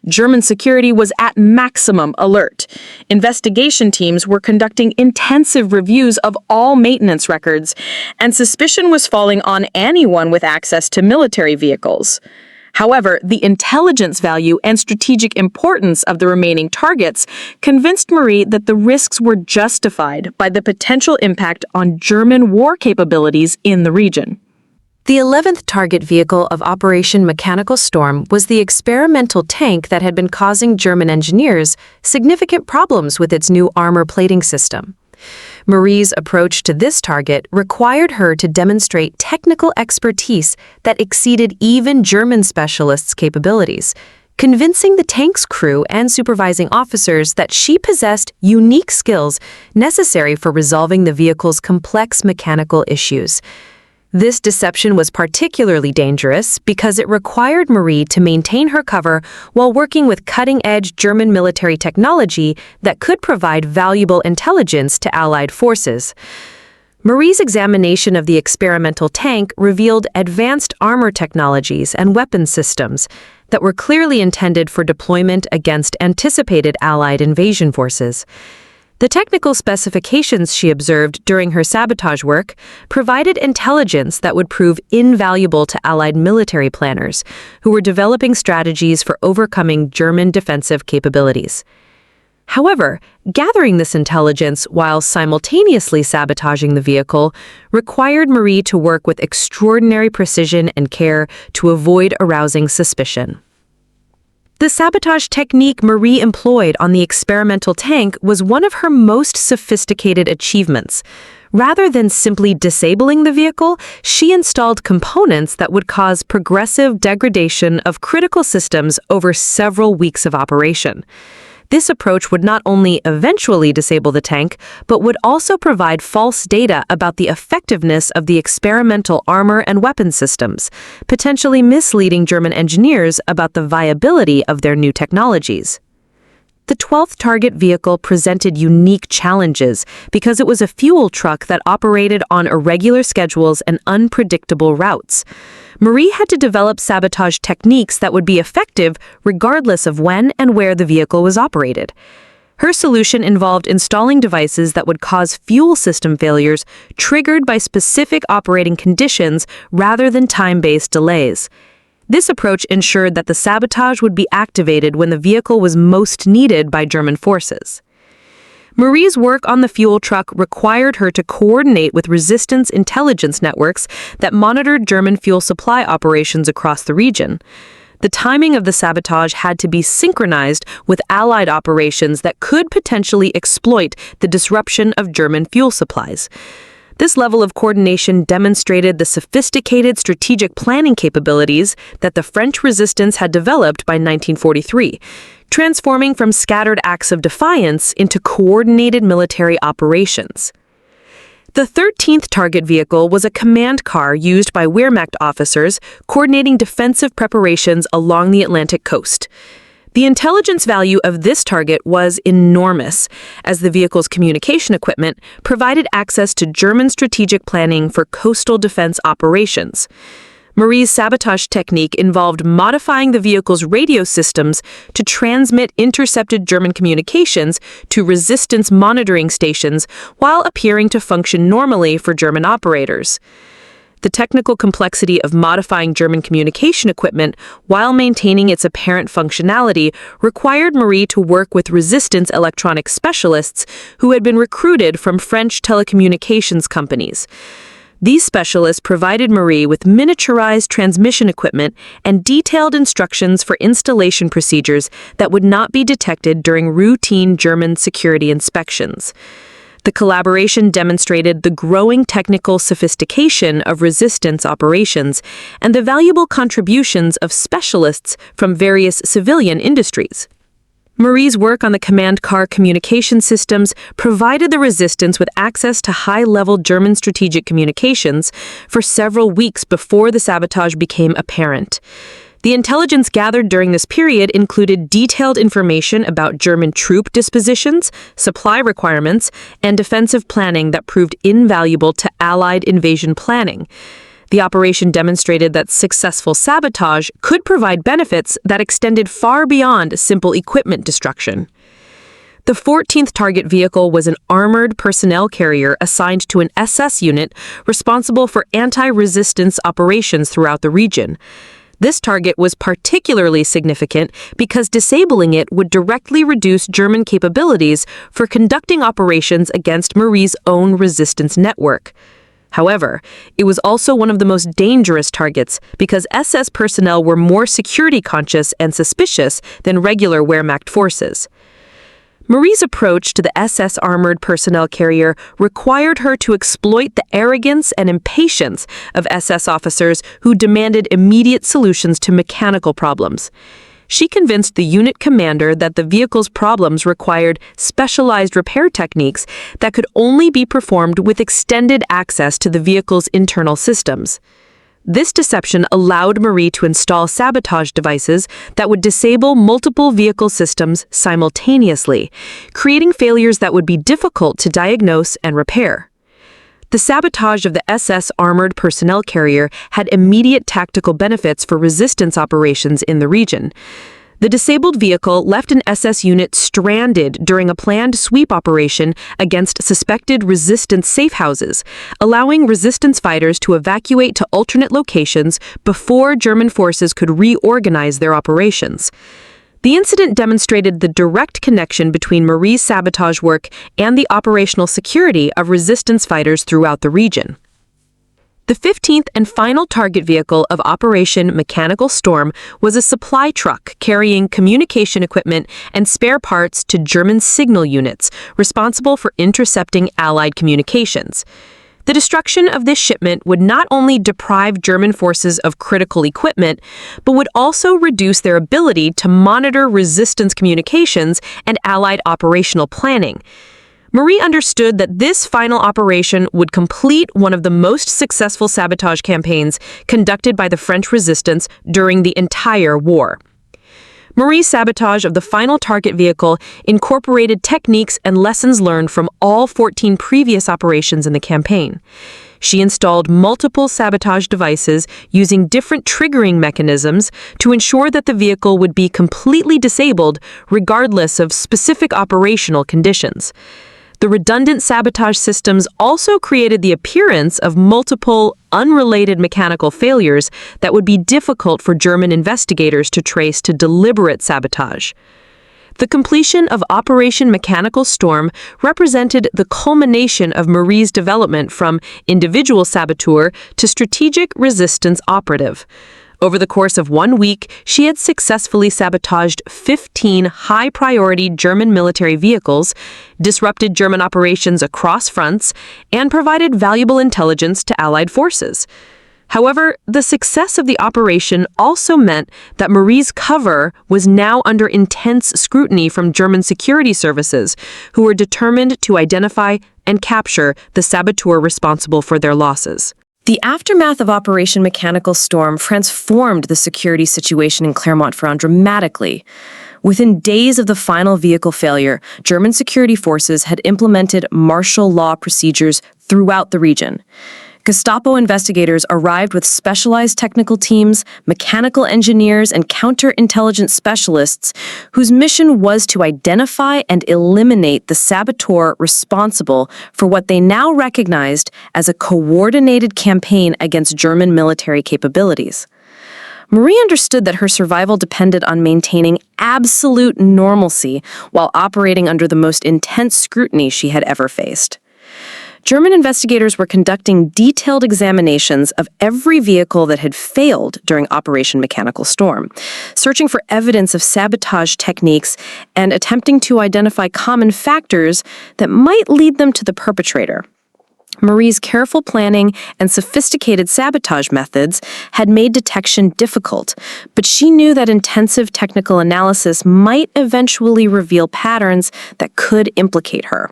German security was at maximum alert. Investigation teams were conducting intensive reviews of all maintenance records, and suspicion was falling on anyone with access to military vehicles. However, the intelligence value and strategic importance of the remaining targets convinced Marie that the risks were justified by the potential impact on German war capabilities in the region. The 11th target vehicle of Operation Mechanical Storm was the experimental tank that had been causing German engineers significant problems with its new armor plating system. Marie's approach to this target required her to demonstrate technical expertise that exceeded even German specialists' capabilities, convincing the tank's crew and supervising officers that she possessed unique skills necessary for resolving the vehicle's complex mechanical issues. This deception was particularly dangerous because it required Marie to maintain her cover while working with cutting-edge German military technology that could provide valuable intelligence to Allied forces. Marie's examination of the experimental tank revealed advanced armor technologies and weapon systems that were clearly intended for deployment against anticipated Allied invasion forces. The technical specifications she observed during her sabotage work provided intelligence that would prove invaluable to Allied military planners who were developing strategies for overcoming German defensive capabilities. However, gathering this intelligence while simultaneously sabotaging the vehicle required Marie to work with extraordinary precision and care to avoid arousing suspicion. The sabotage technique Marie employed on the experimental tank was one of her most sophisticated achievements. Rather than simply disabling the vehicle, she installed components that would cause progressive degradation of critical systems over several weeks of operation. This approach would not only eventually disable the tank, but would also provide false data about the effectiveness of the experimental armor and weapon systems, potentially misleading German engineers about the viability of their new technologies. The 12th target vehicle presented unique challenges because it was a fuel truck that operated on irregular schedules and unpredictable routes. Marie had to develop sabotage techniques that would be effective regardless of when and where the vehicle was operated. Her solution involved installing devices that would cause fuel system failures triggered by specific operating conditions rather than time-based delays. This approach ensured that the sabotage would be activated when the vehicle was most needed by German forces. Marie's work on the fuel truck required her to coordinate with resistance intelligence networks that monitored German fuel supply operations across the region. The timing of the sabotage had to be synchronized with Allied operations that could potentially exploit the disruption of German fuel supplies. This level of coordination demonstrated the sophisticated strategic planning capabilities that the French resistance had developed by 1943, transforming from scattered acts of defiance into coordinated military operations. The 13th target vehicle was a command car used by Wehrmacht officers coordinating defensive preparations along the Atlantic coast. The intelligence value of this target was enormous, as the vehicle's communication equipment provided access to German strategic planning for coastal defense operations. Marie's sabotage technique involved modifying the vehicle's radio systems to transmit intercepted German communications to resistance monitoring stations while appearing to function normally for German operators. The technical complexity of modifying German communication equipment while maintaining its apparent functionality required Marie to work with resistance electronic specialists who had been recruited from French telecommunications companies. These specialists provided Marie with miniaturized transmission equipment and detailed instructions for installation procedures that would not be detected during routine German security inspections. The collaboration demonstrated the growing technical sophistication of resistance operations and the valuable contributions of specialists from various civilian industries. Marie's work on the command car communication systems provided the resistance with access to high-level German strategic communications for several weeks before the sabotage became apparent. The intelligence gathered during this period included detailed information about German troop dispositions, supply requirements, and defensive planning that proved invaluable to Allied invasion planning. The operation demonstrated that successful sabotage could provide benefits that extended far beyond simple equipment destruction. The 14th target vehicle was an armored personnel carrier assigned to an SS unit responsible for anti-resistance operations throughout the region. This target was particularly significant because disabling it would directly reduce German capabilities for conducting operations against Marie's own resistance network. However, it was also one of the most dangerous targets because SS personnel were more security conscious and suspicious than regular Wehrmacht forces. Marie's approach to the SS armored personnel carrier required her to exploit the arrogance and impatience of SS officers who demanded immediate solutions to mechanical problems. She convinced the unit commander that the vehicle's problems required specialized repair techniques that could only be performed with extended access to the vehicle's internal systems. This deception allowed Marie to install sabotage devices that would disable multiple vehicle systems simultaneously, creating failures that would be difficult to diagnose and repair. The sabotage of the SS armored personnel carrier had immediate tactical benefits for resistance operations in the region. The disabled vehicle left an SS unit stranded during a planned sweep operation against suspected resistance safe houses, allowing resistance fighters to evacuate to alternate locations before German forces could reorganize their operations. The incident demonstrated the direct connection between Marie's sabotage work and the operational security of resistance fighters throughout the region. The 15th and final target vehicle of Operation Mechanical Storm was a supply truck carrying communication equipment and spare parts to German signal units responsible for intercepting Allied communications. The destruction of this shipment would not only deprive German forces of critical equipment, but would also reduce their ability to monitor resistance communications and Allied operational planning. Marie understood that this final operation would complete one of the most successful sabotage campaigns conducted by the French resistance during the entire war. Marie's sabotage of the final target vehicle incorporated techniques and lessons learned from all 14 previous operations in the campaign. She installed multiple sabotage devices using different triggering mechanisms to ensure that the vehicle would be completely disabled regardless of specific operational conditions. The redundant sabotage systems also created the appearance of multiple, unrelated mechanical failures that would be difficult for German investigators to trace to deliberate sabotage. The completion of Operation Mechanical Storm represented the culmination of Marie's development from individual saboteur to strategic resistance operative. Over the course of 1 week, she had successfully sabotaged 15 high-priority German military vehicles, disrupted German operations across fronts, and provided valuable intelligence to Allied forces. However, the success of the operation also meant that Marie's cover was now under intense scrutiny from German security services, who were determined to identify and capture the saboteur responsible for their losses. The aftermath of Operation Mechanical Storm transformed the security situation in Clermont-Ferrand dramatically. Within days of the final vehicle failure, German security forces had implemented martial law procedures throughout the region. Gestapo investigators arrived with specialized technical teams, mechanical engineers, and counterintelligence specialists whose mission was to identify and eliminate the saboteur responsible for what they now recognized as a coordinated campaign against German military capabilities. Marie understood that her survival depended on maintaining absolute normalcy while operating under the most intense scrutiny she had ever faced. German investigators were conducting detailed examinations of every vehicle that had failed during Operation Mechanical Storm, searching for evidence of sabotage techniques and attempting to identify common factors that might lead them to the perpetrator. Marie's careful planning and sophisticated sabotage methods had made detection difficult, but she knew that intensive technical analysis might eventually reveal patterns that could implicate her.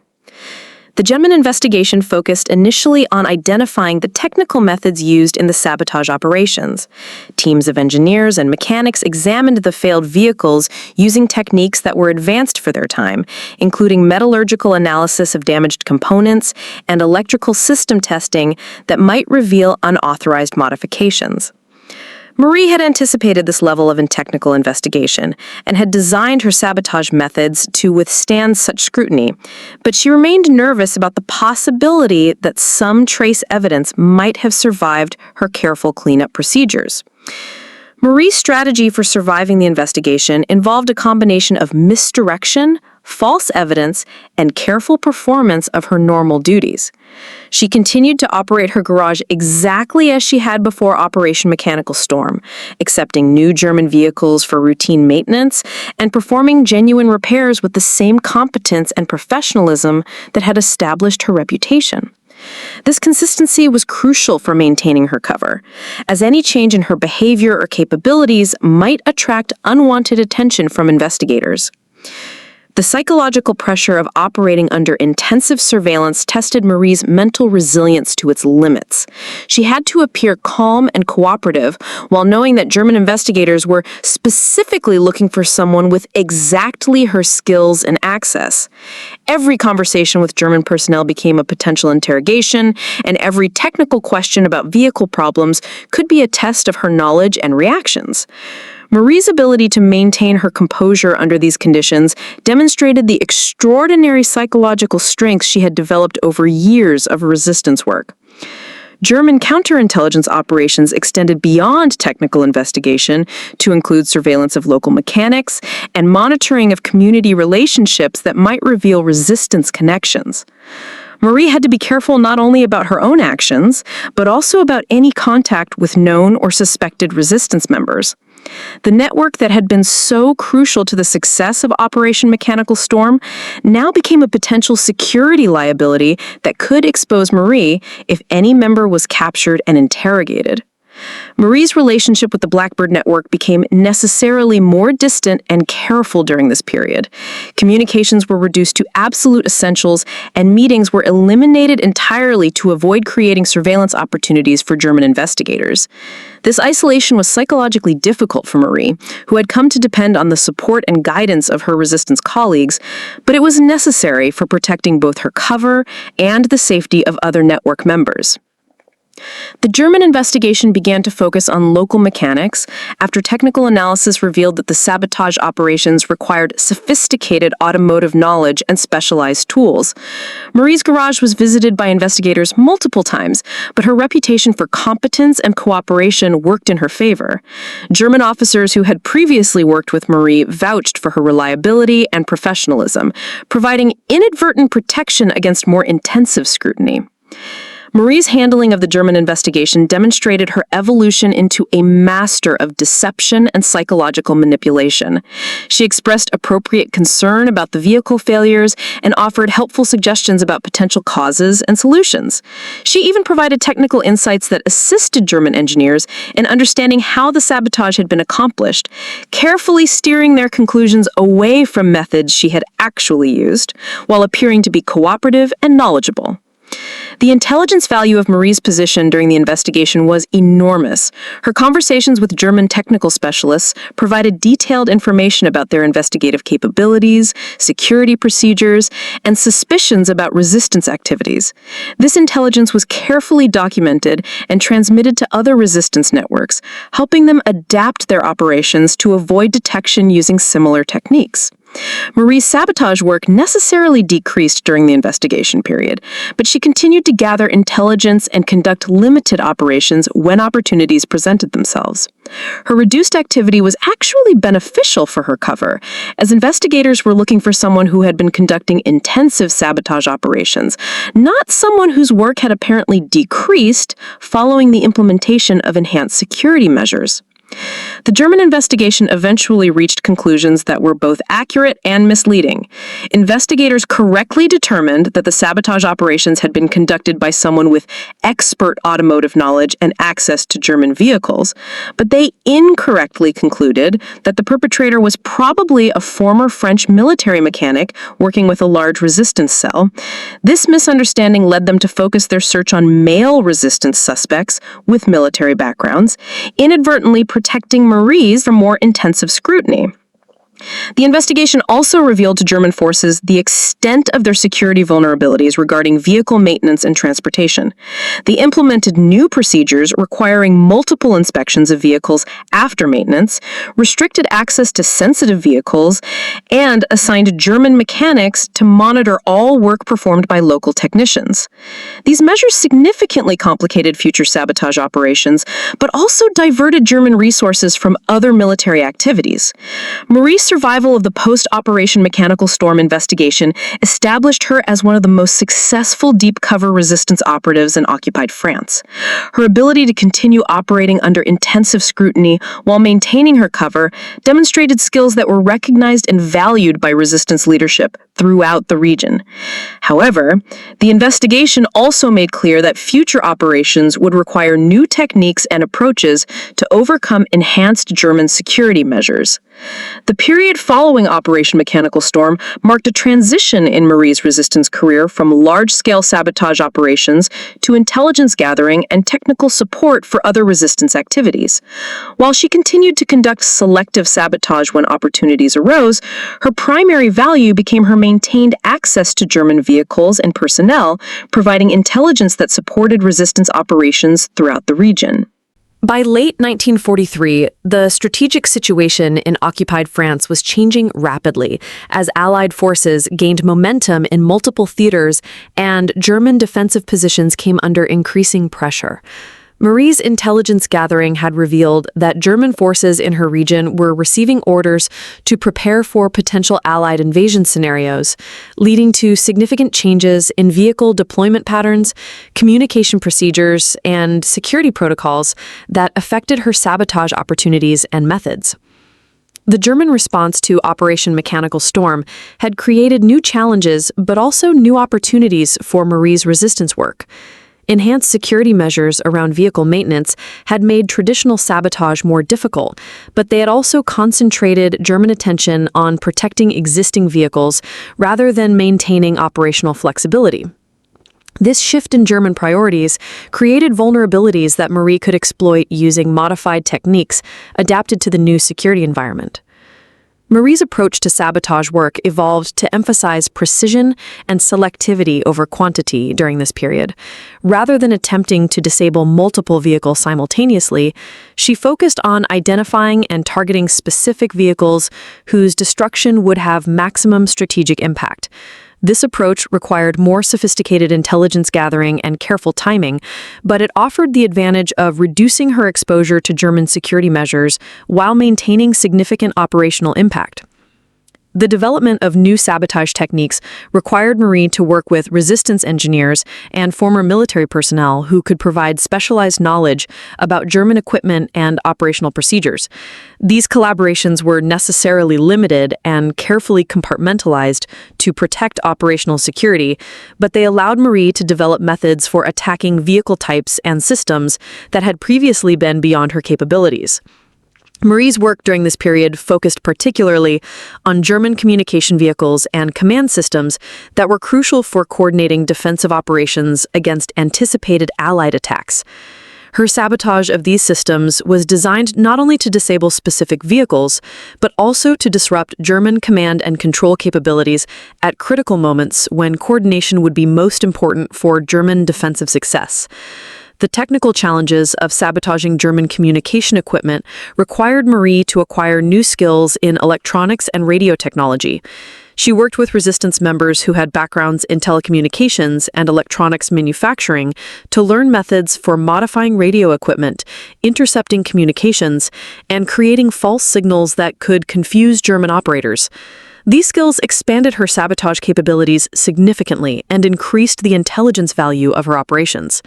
The German investigation focused initially on identifying the technical methods used in the sabotage operations. Teams of engineers and mechanics examined the failed vehicles using techniques that were advanced for their time, including metallurgical analysis of damaged components and electrical system testing that might reveal unauthorized modifications. Marie had anticipated this level of technical investigation and had designed her sabotage methods to withstand such scrutiny, but she remained nervous about the possibility that some trace evidence might have survived her careful cleanup procedures. Marie's strategy for surviving the investigation involved a combination of misdirection, false evidence, and careful performance of her normal duties. She continued to operate her garage exactly as she had before Operation Mechanical Storm, accepting new German vehicles for routine maintenance and performing genuine repairs with the same competence and professionalism that had established her reputation. This consistency was crucial for maintaining her cover, as any change in her behavior or capabilities might attract unwanted attention from investigators. The The psychological pressure of operating under intensive surveillance tested Marie's mental resilience to its limits. She had to appear calm and cooperative while knowing that German investigators were specifically looking for someone with exactly her skills and access. Every conversation with German personnel became a potential interrogation, and every technical question about vehicle problems could be a test of her knowledge and reactions. Marie's ability to maintain her composure under these conditions demonstrated the extraordinary psychological strength she had developed over years of resistance work. German counterintelligence operations extended beyond technical investigation to include surveillance of local mechanics and monitoring of community relationships that might reveal resistance connections. Marie had to be careful not only about her own actions, but also about any contact with known or suspected resistance members. The network that had been so crucial to the success of Operation Mechanical Storm now became a potential security liability that could expose Marie if any member was captured and interrogated. Marie's relationship with the Blackbird network became necessarily more distant and careful during this period. Communications were reduced to absolute essentials, and meetings were eliminated entirely to avoid creating surveillance opportunities for German investigators. This isolation was psychologically difficult for Marie, who had come to depend on the support and guidance of her resistance colleagues, but it was necessary for protecting both her cover and the safety of other network members. The German investigation began to focus on local mechanics after technical analysis revealed that the sabotage operations required sophisticated automotive knowledge and specialized tools. Marie's garage was visited by investigators multiple times, but her reputation for competence and cooperation worked in her favor. German officers who had previously worked with Marie vouched for her reliability and professionalism, providing inadvertent protection against more intensive scrutiny. Marie's handling of the German investigation demonstrated her evolution into a master of deception and psychological manipulation. She expressed appropriate concern about the vehicle failures and offered helpful suggestions about potential causes and solutions. She even provided technical insights that assisted German engineers in understanding how the sabotage had been accomplished, carefully steering their conclusions away from methods she had actually used, while appearing to be cooperative and knowledgeable. The intelligence value of Marie's position during the investigation was enormous. Her conversations with German technical specialists provided detailed information about their investigative capabilities, security procedures, and suspicions about resistance activities. This intelligence was carefully documented and transmitted to other resistance networks, helping them adapt their operations to avoid detection using similar techniques. Marie's sabotage work necessarily decreased during the investigation period, but she continued to gather intelligence and conduct limited operations when opportunities presented themselves. Her reduced activity was actually beneficial for her cover, as investigators were looking for someone who had been conducting intensive sabotage operations, not someone whose work had apparently decreased following the implementation of enhanced security measures. The German investigation eventually reached conclusions that were both accurate and misleading. Investigators correctly determined that the sabotage operations had been conducted by someone with expert automotive knowledge and access to German vehicles, but they incorrectly concluded that the perpetrator was probably a former French military mechanic working with a large resistance cell. This misunderstanding led them to focus their search on male resistance suspects with military backgrounds, inadvertently protecting Marie's from more intensive scrutiny. The investigation also revealed to German forces the extent of their security vulnerabilities regarding vehicle maintenance and transportation. They implemented new procedures requiring multiple inspections of vehicles after maintenance, restricted access to sensitive vehicles, and assigned German mechanics to monitor all work performed by local technicians. These measures significantly complicated future sabotage operations, but also diverted German resources from other military activities. Marie's survival of the post-Operation Mechanical Storm investigation established her as one of the most successful deep-cover resistance operatives in occupied France. Her ability to continue operating under intensive scrutiny while maintaining her cover demonstrated skills that were recognized and valued by resistance leadership throughout the region. However, the investigation also made clear that future operations would require new techniques and approaches to overcome enhanced German security measures. The period following Operation Mechanical Storm marked a transition in Marie's resistance career from large-scale sabotage operations to intelligence gathering and technical support for other resistance activities. While she continued to conduct selective sabotage when opportunities arose, her primary value became her maintained access to German vehicles and personnel, providing intelligence that supported resistance operations throughout the region. By late 1943, the strategic situation in occupied France was changing rapidly as Allied forces gained momentum in multiple theaters and German defensive positions came under increasing pressure. Marie's intelligence gathering had revealed that German forces in her region were receiving orders to prepare for potential Allied invasion scenarios, leading to significant changes in vehicle deployment patterns, communication procedures, and security protocols that affected her sabotage opportunities and methods. The German response to Operation Mechanical Storm had created new challenges but also new opportunities for Marie's resistance work. Enhanced security measures around vehicle maintenance had made traditional sabotage more difficult, but they had also concentrated German attention on protecting existing vehicles rather than maintaining operational flexibility. This shift in German priorities created vulnerabilities that Marie could exploit using modified techniques adapted to the new security environment. Marie's approach to sabotage work evolved to emphasize precision and selectivity over quantity during this period. Rather than attempting to disable multiple vehicles simultaneously, she focused on identifying and targeting specific vehicles whose destruction would have maximum strategic impact. This approach required more sophisticated intelligence gathering and careful timing, but it offered the advantage of reducing her exposure to German security measures while maintaining significant operational impact. The development of new sabotage techniques required Marie to work with resistance engineers and former military personnel who could provide specialized knowledge about German equipment and operational procedures. These collaborations were necessarily limited and carefully compartmentalized to protect operational security, but they allowed Marie to develop methods for attacking vehicle types and systems that had previously been beyond her capabilities. Marie's work during this period focused particularly on German communication vehicles and command systems that were crucial for coordinating defensive operations against anticipated Allied attacks. Her sabotage of these systems was designed not only to disable specific vehicles, but also to disrupt German command and control capabilities at critical moments when coordination would be most important for German defensive success. The technical challenges of sabotaging German communication equipment required Marie to acquire new skills in electronics and radio technology. She worked with resistance members who had backgrounds in telecommunications and electronics manufacturing to learn methods for modifying radio equipment, intercepting communications, and creating false signals that could confuse German operators. These skills expanded her sabotage capabilities significantly and increased the intelligence value of her operations.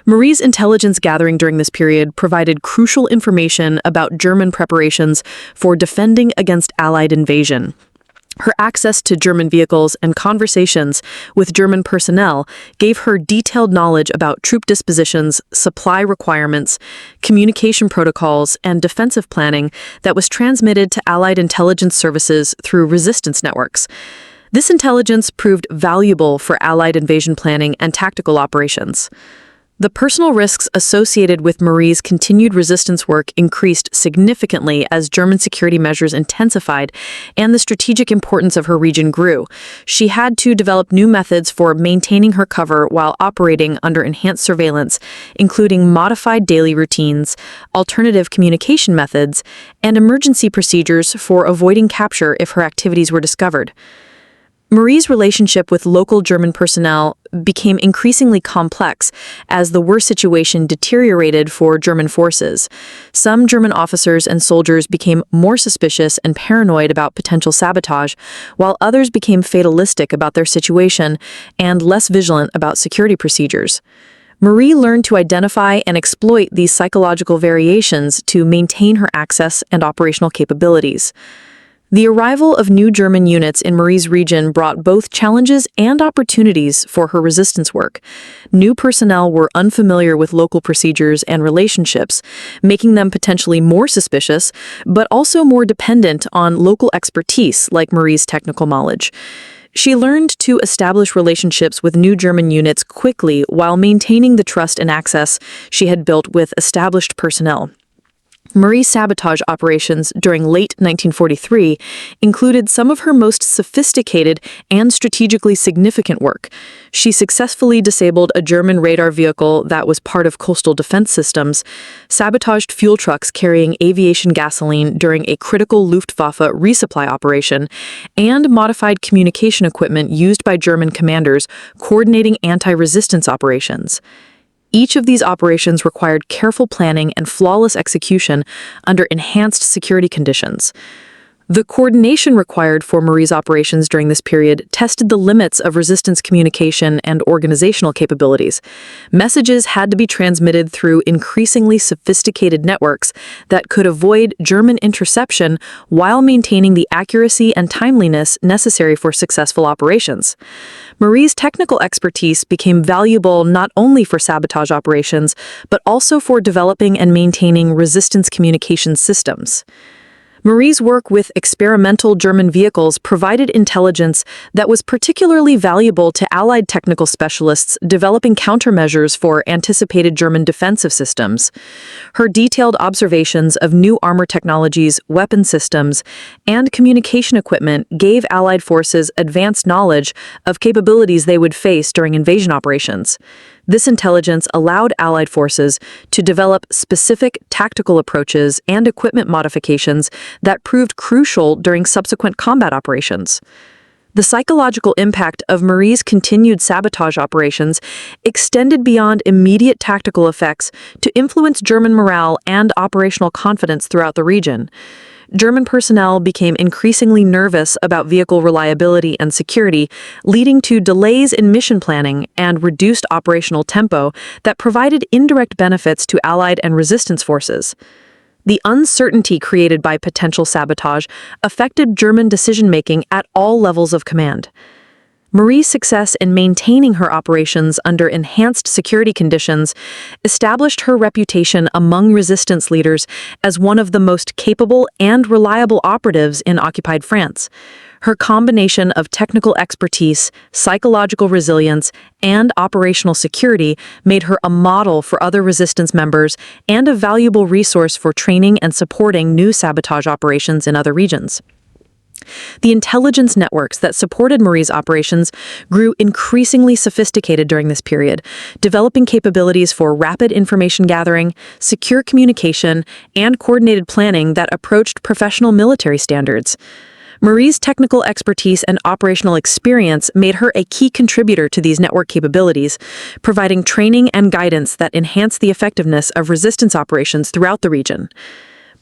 Marie's intelligence gathering during this period provided crucial information about German preparations for defending against Allied invasion. Her access to German vehicles and conversations with German personnel gave her detailed knowledge about troop dispositions, supply requirements, communication protocols, and defensive planning that was transmitted to Allied intelligence services through resistance networks. This intelligence proved valuable for Allied invasion planning and tactical operations. The personal risks associated with Marie's continued resistance work increased significantly as German security measures intensified and the strategic importance of her region grew. She had to develop new methods for maintaining her cover while operating under enhanced surveillance, including modified daily routines, alternative communication methods, and emergency procedures for avoiding capture if her activities were discovered. Marie's relationship with local German personnel became increasingly complex as the war situation deteriorated for German forces. Some German officers and soldiers became more suspicious and paranoid about potential sabotage, while others became fatalistic about their situation and less vigilant about security procedures. Marie learned to identify and exploit these psychological variations to maintain her access and operational capabilities. The arrival of new German units in Marie's region brought both challenges and opportunities for her resistance work. New personnel were unfamiliar with local procedures and relationships, making them potentially more suspicious, but also more dependent on local expertise like Marie's technical knowledge. She learned to establish relationships with new German units quickly while maintaining the trust and access she had built with established personnel. Marie's sabotage operations during late 1943 included some of her most sophisticated and strategically significant work. She successfully disabled a German radar vehicle that was part of coastal defense systems, sabotaged fuel trucks carrying aviation gasoline during a critical Luftwaffe resupply operation, and modified communication equipment used by German commanders coordinating anti-resistance operations. Each of these operations required careful planning and flawless execution under enhanced security conditions. The coordination required for Marie's operations during this period tested the limits of resistance communication and organizational capabilities. Messages had to be transmitted through increasingly sophisticated networks that could avoid German interception while maintaining the accuracy and timeliness necessary for successful operations. Marie's technical expertise became valuable not only for sabotage operations, but also for developing and maintaining resistance communication systems. Marie's work with experimental German vehicles provided intelligence that was particularly valuable to Allied technical specialists developing countermeasures for anticipated German defensive systems. Her detailed observations of new armor technologies, weapon systems, and communication equipment gave Allied forces advanced knowledge of capabilities they would face during invasion operations. This intelligence allowed Allied forces to develop specific tactical approaches and equipment modifications that proved crucial during subsequent combat operations. The psychological impact of Marie's continued sabotage operations extended beyond immediate tactical effects to influence German morale and operational confidence throughout the region. German personnel became increasingly nervous about vehicle reliability and security, leading to delays in mission planning and reduced operational tempo that provided indirect benefits to Allied and resistance forces. The uncertainty created by potential sabotage affected German decision-making at all levels of command. Marie's success in maintaining her operations under enhanced security conditions established her reputation among resistance leaders as one of the most capable and reliable operatives in occupied France. Her combination of technical expertise, psychological resilience, and operational security made her a model for other resistance members and a valuable resource for training and supporting new sabotage operations in other regions. The intelligence networks that supported Marie's operations grew increasingly sophisticated during this period, developing capabilities for rapid information gathering, secure communication, and coordinated planning that approached professional military standards. Marie's technical expertise and operational experience made her a key contributor to these network capabilities, providing training and guidance that enhanced the effectiveness of resistance operations throughout the region.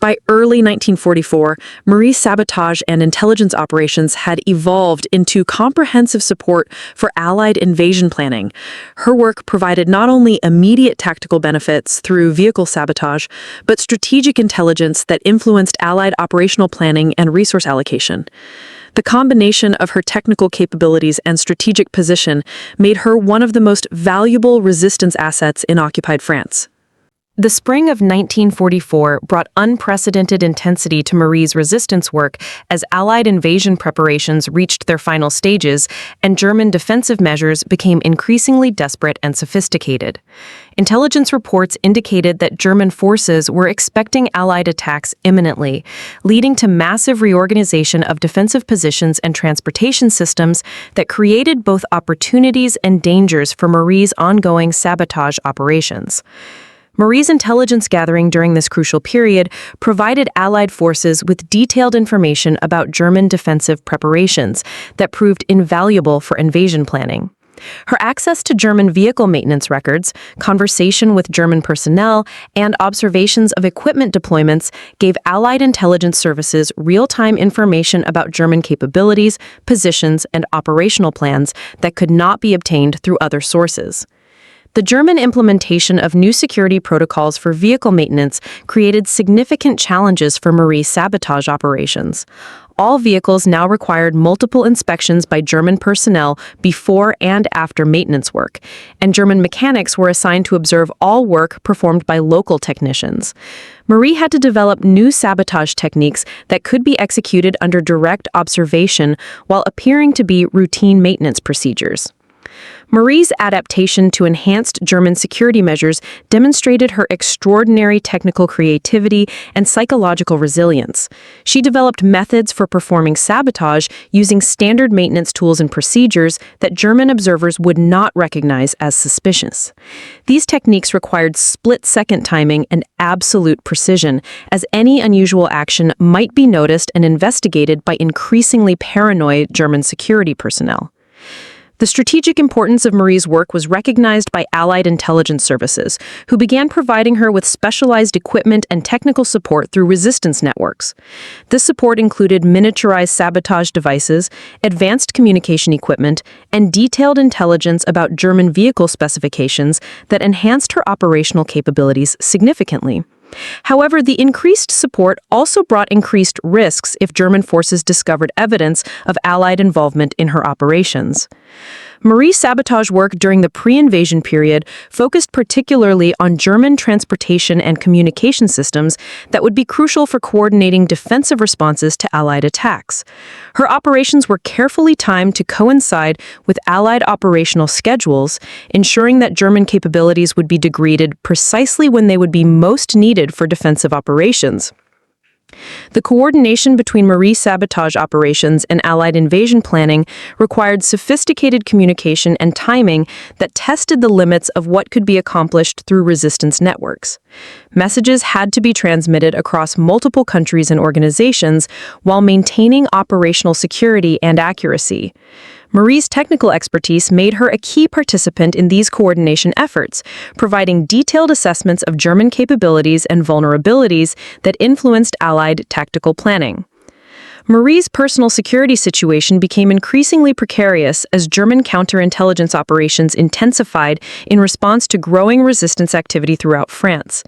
By early 1944, Marie's sabotage and intelligence operations had evolved into comprehensive support for Allied invasion planning. Her work provided not only immediate tactical benefits through vehicle sabotage, but strategic intelligence that influenced Allied operational planning and resource allocation. The combination of her technical capabilities and strategic position made her one of the most valuable resistance assets in occupied France. The spring of 1944 brought unprecedented intensity to Marie's resistance work as Allied invasion preparations reached their final stages and German defensive measures became increasingly desperate and sophisticated. Intelligence reports indicated that German forces were expecting Allied attacks imminently, leading to massive reorganization of defensive positions and transportation systems that created both opportunities and dangers for Marie's ongoing sabotage operations. Marie's intelligence gathering during this crucial period provided Allied forces with detailed information about German defensive preparations that proved invaluable for invasion planning. Her access to German vehicle maintenance records, conversation with German personnel, and observations of equipment deployments gave Allied intelligence services real-time information about German capabilities, positions, and operational plans that could not be obtained through other sources. The German implementation of new security protocols for vehicle maintenance created significant challenges for Marie's sabotage operations. All vehicles now required multiple inspections by German personnel before and after maintenance work, and German mechanics were assigned to observe all work performed by local technicians. Marie had to develop new sabotage techniques that could be executed under direct observation while appearing to be routine maintenance procedures. Marie's adaptation to enhanced German security measures demonstrated her extraordinary technical creativity and psychological resilience. She developed methods for performing sabotage using standard maintenance tools and procedures that German observers would not recognize as suspicious. These techniques required split-second timing and absolute precision, as any unusual action might be noticed and investigated by increasingly paranoid German security personnel. The strategic importance of Marie's work was recognized by Allied intelligence services, who began providing her with specialized equipment and technical support through resistance networks. This support included miniaturized sabotage devices, advanced communication equipment, and detailed intelligence about German vehicle specifications that enhanced her operational capabilities significantly. However, the increased support also brought increased risks if German forces discovered evidence of Allied involvement in her operations. Marie's sabotage work during the pre-invasion period focused particularly on German transportation and communication systems that would be crucial for coordinating defensive responses to Allied attacks. Her operations were carefully timed to coincide with Allied operational schedules, ensuring that German capabilities would be degraded precisely when they would be most needed for defensive operations. The coordination between Marie's sabotage operations and Allied invasion planning required sophisticated communication and timing that tested the limits of what could be accomplished through resistance networks. Messages had to be transmitted across multiple countries and organizations while maintaining operational security and accuracy. Marie's technical expertise made her a key participant in these coordination efforts, providing detailed assessments of German capabilities and vulnerabilities that influenced Allied tactical planning. Marie's personal security situation became increasingly precarious as German counterintelligence operations intensified in response to growing resistance activity throughout France.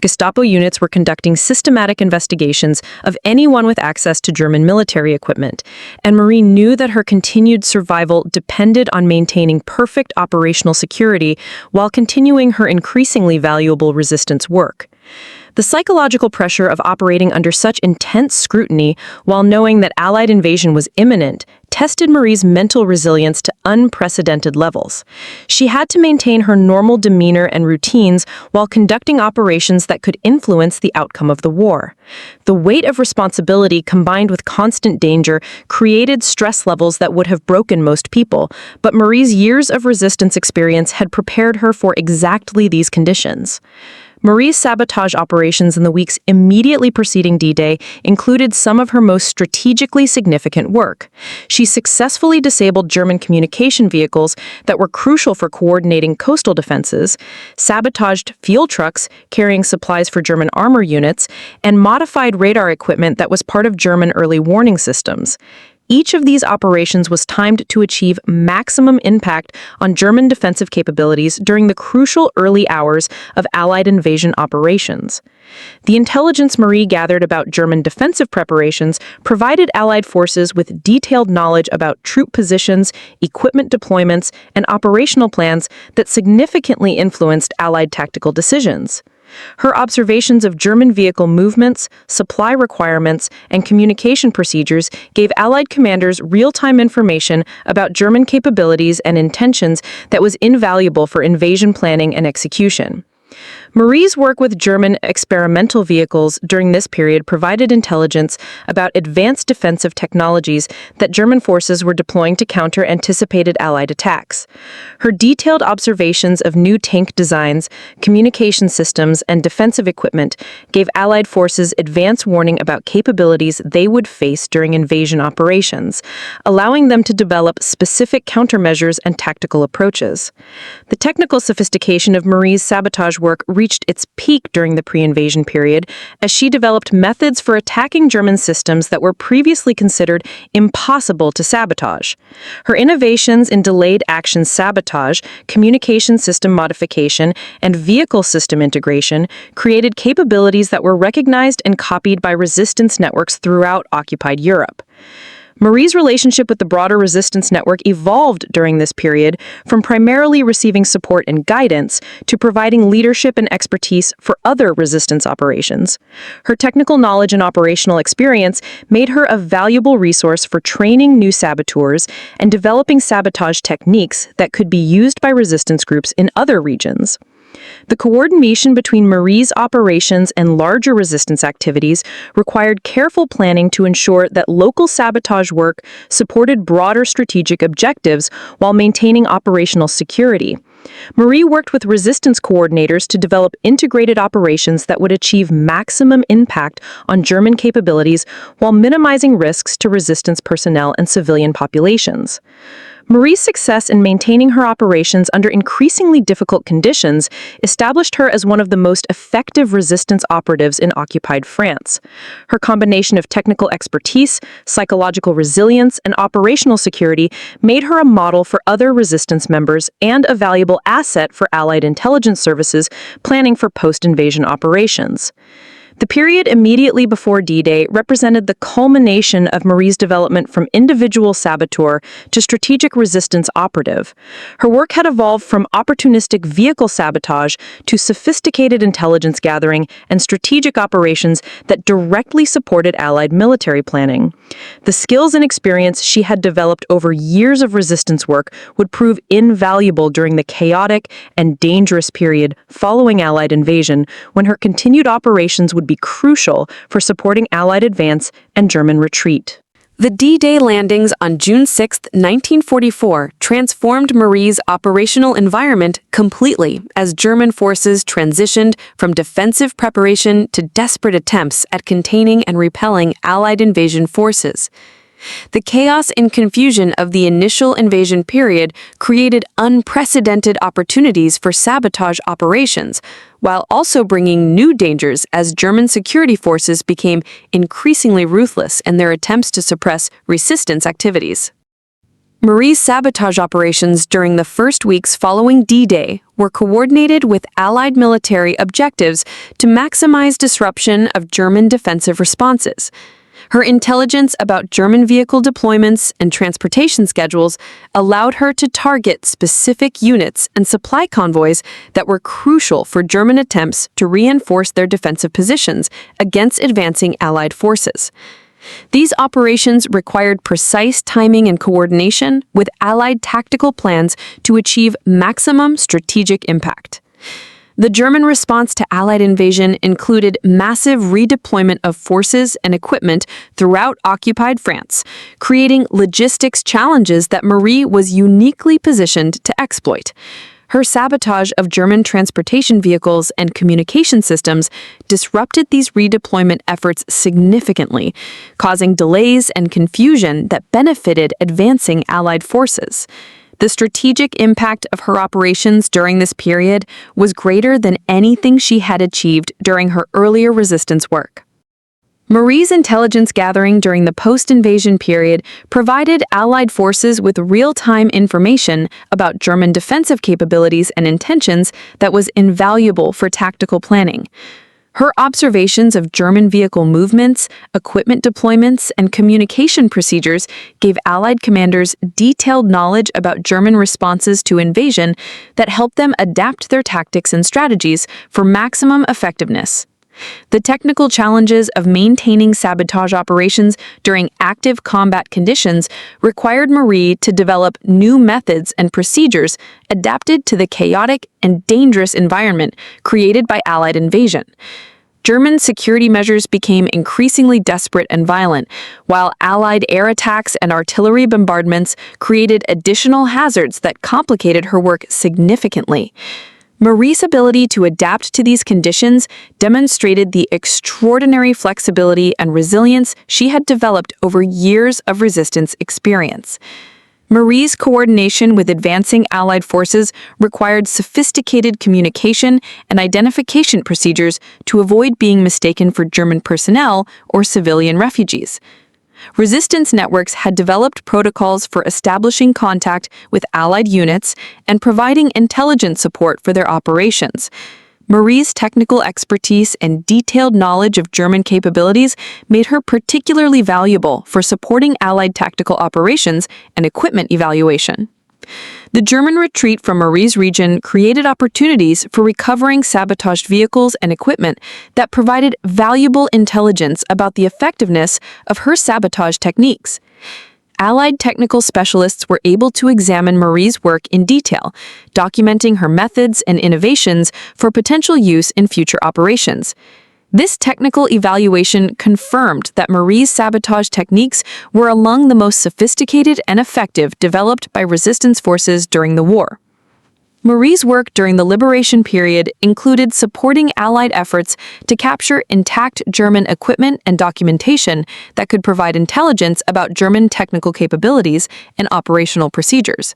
Gestapo units were conducting systematic investigations of anyone with access to German military equipment, and Marie knew that her continued survival depended on maintaining perfect operational security while continuing her increasingly valuable resistance work. The psychological pressure of operating under such intense scrutiny while knowing that Allied invasion was imminent tested Marie's mental resilience to unprecedented levels. She had to maintain her normal demeanor and routines while conducting operations that could influence the outcome of the war. The weight of responsibility combined with constant danger created stress levels that would have broken most people, but Marie's years of resistance experience had prepared her for exactly these conditions. Marie's sabotage operations in the weeks immediately preceding D-Day included some of her most strategically significant work. She successfully disabled German communication vehicles that were crucial for coordinating coastal defenses, sabotaged field trucks carrying supplies for German armor units, and modified radar equipment that was part of German early warning systems. Each of these operations was timed to achieve maximum impact on German defensive capabilities during the crucial early hours of Allied invasion operations. The intelligence Marie gathered about German defensive preparations provided Allied forces with detailed knowledge about troop positions, equipment deployments, and operational plans that significantly influenced Allied tactical decisions. Her observations of German vehicle movements, supply requirements, and communication procedures gave Allied commanders real-time information about German capabilities and intentions that was invaluable for invasion planning and execution. Marie's work with German experimental vehicles during this period provided intelligence about advanced defensive technologies that German forces were deploying to counter anticipated Allied attacks. Her detailed observations of new tank designs, communication systems, and defensive equipment gave Allied forces advance warning about capabilities they would face during invasion operations, allowing them to develop specific countermeasures and tactical approaches. The technical sophistication of Marie's sabotage work reached its peak during the pre-invasion period, as she developed methods for attacking German systems that were previously considered impossible to sabotage. Her innovations in delayed action sabotage, communication system modification, and vehicle system integration created capabilities that were recognized and copied by resistance networks throughout occupied Europe. Marie's relationship with the broader resistance network evolved during this period from primarily receiving support and guidance to providing leadership and expertise for other resistance operations. Her technical knowledge and operational experience made her a valuable resource for training new saboteurs and developing sabotage techniques that could be used by resistance groups in other regions. The coordination between Marie's operations and larger resistance activities required careful planning to ensure that local sabotage work supported broader strategic objectives while maintaining operational security. Marie worked with resistance coordinators to develop integrated operations that would achieve maximum impact on German capabilities while minimizing risks to resistance personnel and civilian populations. Marie's success in maintaining her operations under increasingly difficult conditions established her as one of the most effective resistance operatives in occupied France. Her combination of technical expertise, psychological resilience, and operational security made her a model for other resistance members and a valuable asset for Allied intelligence services planning for post-invasion operations. The period immediately before D-Day represented the culmination of Marie's development from individual saboteur to strategic resistance operative. Her work had evolved from opportunistic vehicle sabotage to sophisticated intelligence gathering and strategic operations that directly supported Allied military planning. The skills and experience she had developed over years of resistance work would prove invaluable during the chaotic and dangerous period following Allied invasion, when her continued operations would be crucial for supporting Allied advance and German retreat. The D-Day landings on June 6, 1944, transformed Marie's operational environment completely as German forces transitioned from defensive preparation to desperate attempts at containing and repelling Allied invasion forces. The chaos and confusion of the initial invasion period created unprecedented opportunities for sabotage operations, while also bringing new dangers as German security forces became increasingly ruthless in their attempts to suppress resistance activities. Marie's sabotage operations during the first weeks following D-Day were coordinated with Allied military objectives to maximize disruption of German defensive responses. Her intelligence about German vehicle deployments and transportation schedules allowed her to target specific units and supply convoys that were crucial for German attempts to reinforce their defensive positions against advancing Allied forces. These operations required precise timing and coordination with Allied tactical plans to achieve maximum strategic impact. The German response to Allied invasion included massive redeployment of forces and equipment throughout occupied France, creating logistics challenges that Marie was uniquely positioned to exploit. Her sabotage of German transportation vehicles and communication systems disrupted these redeployment efforts significantly, causing delays and confusion that benefited advancing Allied forces. The strategic impact of her operations during this period was greater than anything she had achieved during her earlier resistance work. Marie's intelligence gathering during the post-invasion period provided Allied forces with real-time information about German defensive capabilities and intentions that was invaluable for tactical planning. Her observations of German vehicle movements, equipment deployments, and communication procedures gave Allied commanders detailed knowledge about German responses to invasion that helped them adapt their tactics and strategies for maximum effectiveness. The technical challenges of maintaining sabotage operations during active combat conditions required Marie to develop new methods and procedures adapted to the chaotic and dangerous environment created by Allied invasion. German security measures became increasingly desperate and violent, while Allied air attacks and artillery bombardments created additional hazards that complicated her work significantly. Marie's ability to adapt to these conditions demonstrated the extraordinary flexibility and resilience she had developed over years of resistance experience. Marie's coordination with advancing Allied forces required sophisticated communication and identification procedures to avoid being mistaken for German personnel or civilian refugees. Resistance networks had developed protocols for establishing contact with Allied units and providing intelligence support for their operations. Marie's technical expertise and detailed knowledge of German capabilities made her particularly valuable for supporting Allied tactical operations and equipment evaluation. The German retreat from Marie's region created opportunities for recovering sabotaged vehicles and equipment that provided valuable intelligence about the effectiveness of her sabotage techniques. Allied technical specialists were able to examine Marie's work in detail, documenting her methods and innovations for potential use in future operations. This technical evaluation confirmed that Marie's sabotage techniques were among the most sophisticated and effective developed by resistance forces during the war. Marie's work during the liberation period included supporting Allied efforts to capture intact German equipment and documentation that could provide intelligence about German technical capabilities and operational procedures.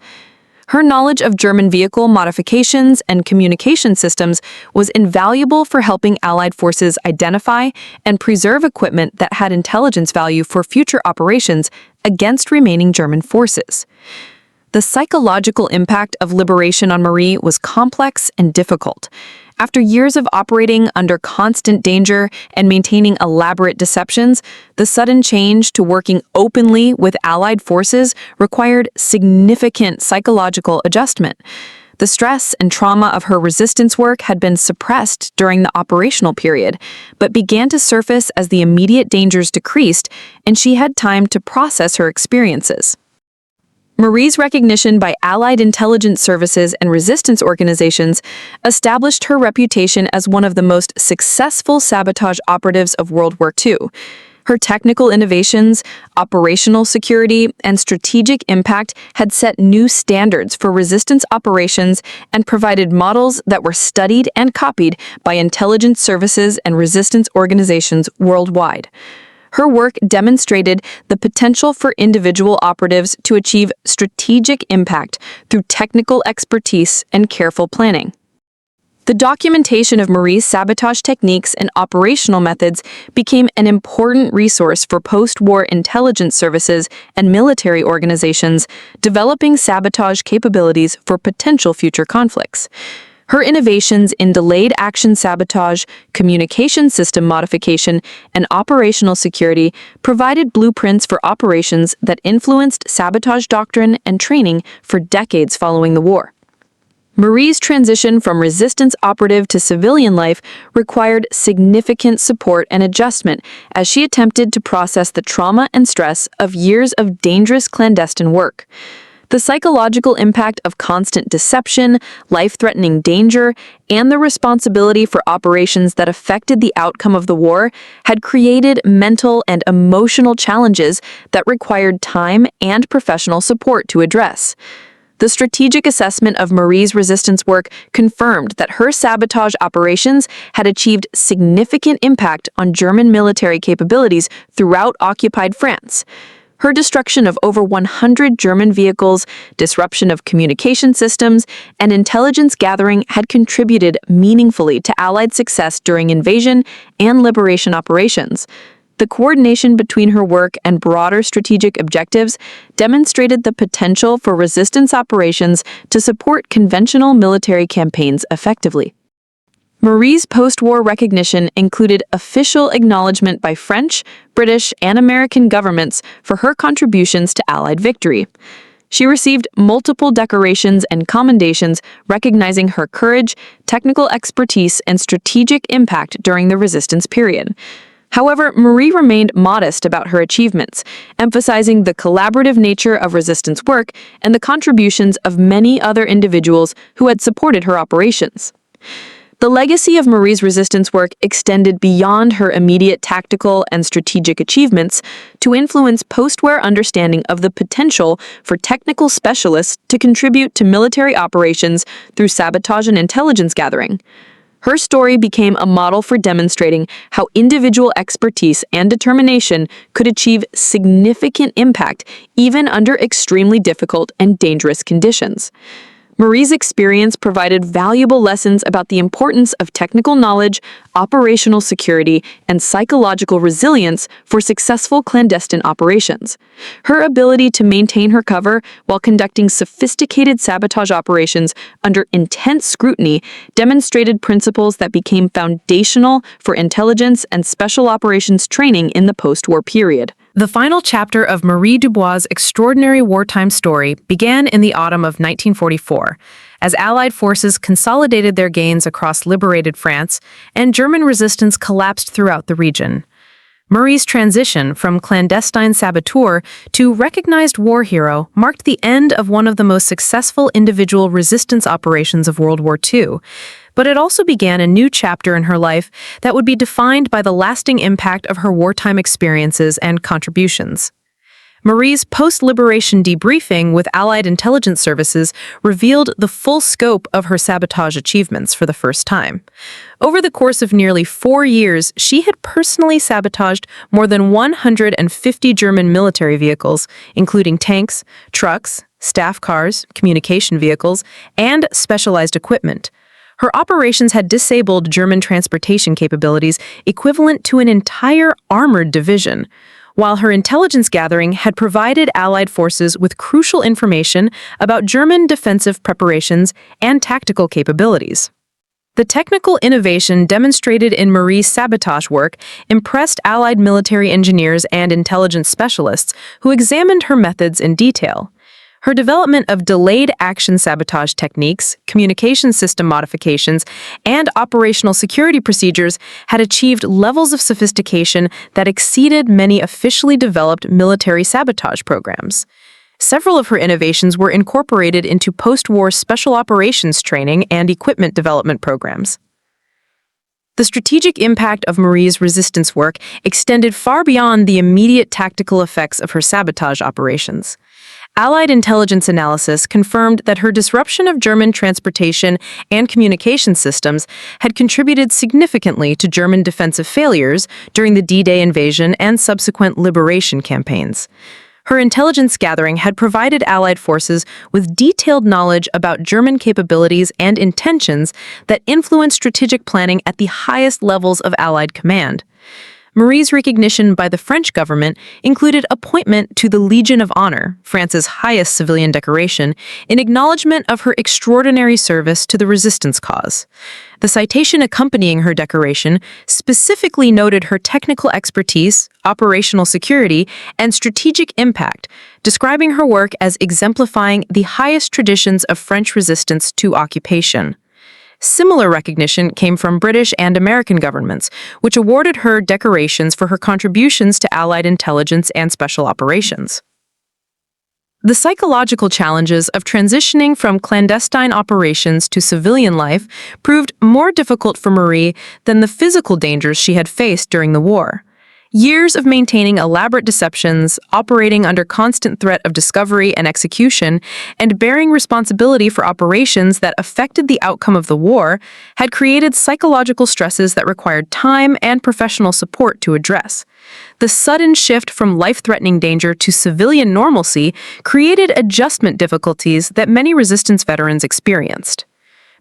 Her knowledge of German vehicle modifications and communication systems was invaluable for helping Allied forces identify and preserve equipment that had intelligence value for future operations against remaining German forces. The psychological impact of liberation on Marie was complex and difficult. After years of operating under constant danger and maintaining elaborate deceptions, the sudden change to working openly with Allied forces required significant psychological adjustment. The stress and trauma of her resistance work had been suppressed during the operational period, but began to surface as the immediate dangers decreased and she had time to process her experiences. Marie's recognition by Allied intelligence services and resistance organizations established her reputation as one of the most successful sabotage operatives of World War II. Her technical innovations, operational security, and strategic impact had set new standards for resistance operations and provided models that were studied and copied by intelligence services and resistance organizations worldwide. Her work demonstrated the potential for individual operatives to achieve strategic impact through technical expertise and careful planning. The documentation of Marie's sabotage techniques and operational methods became an important resource for post-war intelligence services and military organizations developing sabotage capabilities for potential future conflicts. Her innovations in delayed action sabotage, communication system modification, and operational security provided blueprints for operations that influenced sabotage doctrine and training for decades following the war. Marie's transition from resistance operative to civilian life required significant support and adjustment as she attempted to process the trauma and stress of years of dangerous clandestine work. The psychological impact of constant deception, life-threatening danger, and the responsibility for operations that affected the outcome of the war had created mental and emotional challenges that required time and professional support to address. The strategic assessment of Marie's resistance work confirmed that her sabotage operations had achieved significant impact on German military capabilities throughout occupied France. Her destruction of over 100 German vehicles, disruption of communication systems, and intelligence gathering had contributed meaningfully to Allied success during invasion and liberation operations. The coordination between her work and broader strategic objectives demonstrated the potential for resistance operations to support conventional military campaigns effectively. Marie's post-war recognition included official acknowledgement by French, British, and American governments for her contributions to Allied victory. She received multiple decorations and commendations recognizing her courage, technical expertise, and strategic impact during the resistance period. However, Marie remained modest about her achievements, emphasizing the collaborative nature of resistance work and the contributions of many other individuals who had supported her operations. The legacy of Marie's resistance work extended beyond her immediate tactical and strategic achievements to influence post-war understanding of the potential for technical specialists to contribute to military operations through sabotage and intelligence gathering. Her story became a model for demonstrating how individual expertise and determination could achieve significant impact even under extremely difficult and dangerous conditions. Marie's experience provided valuable lessons about the importance of technical knowledge, operational security, and psychological resilience for successful clandestine operations. Her ability to maintain her cover while conducting sophisticated sabotage operations under intense scrutiny demonstrated principles that became foundational for intelligence and special operations training in the post-war period. The final chapter of Marie Dubois' extraordinary wartime story began in the autumn of 1944, as Allied forces consolidated their gains across liberated France and German resistance collapsed throughout the region. Marie's transition from clandestine saboteur to recognized war hero marked the end of one of the most successful individual resistance operations of World War II, but it also began a new chapter in her life that would be defined by the lasting impact of her wartime experiences and contributions. Marie's post-liberation debriefing with Allied intelligence services revealed the full scope of her sabotage achievements for the first time. Over the course of nearly 4 years, she had personally sabotaged more than 150 German military vehicles, including tanks, trucks, staff cars, communication vehicles, and specialized equipment. Her operations had disabled German transportation capabilities equivalent to an entire armored division, while her intelligence gathering had provided Allied forces with crucial information about German defensive preparations and tactical capabilities. The technical innovation demonstrated in Marie's sabotage work impressed Allied military engineers and intelligence specialists who examined her methods in detail. Her development of delayed action sabotage techniques, communication system modifications, and operational security procedures had achieved levels of sophistication that exceeded many officially developed military sabotage programs. Several of her innovations were incorporated into post-war special operations training and equipment development programs. The strategic impact of Marie's resistance work extended far beyond the immediate tactical effects of her sabotage operations. Allied intelligence analysis confirmed that her disruption of German transportation and communication systems had contributed significantly to German defensive failures during the D-Day invasion and subsequent liberation campaigns. Her intelligence gathering had provided Allied forces with detailed knowledge about German capabilities and intentions that influenced strategic planning at the highest levels of Allied command. Marie's recognition by the French government included appointment to the Legion of Honor, France's highest civilian decoration, in acknowledgement of her extraordinary service to the resistance cause. The citation accompanying her decoration specifically noted her technical expertise, operational security, and strategic impact, describing her work as exemplifying the highest traditions of French resistance to occupation. Similar recognition came from British and American governments, which awarded her decorations for her contributions to Allied intelligence and special operations. The psychological challenges of transitioning from clandestine operations to civilian life proved more difficult for Marie than the physical dangers she had faced during the war. Years of maintaining elaborate deceptions, operating under constant threat of discovery and execution, and bearing responsibility for operations that affected the outcome of the war had created psychological stresses that required time and professional support to address. The sudden shift from life-threatening danger to civilian normalcy created adjustment difficulties that many resistance veterans experienced.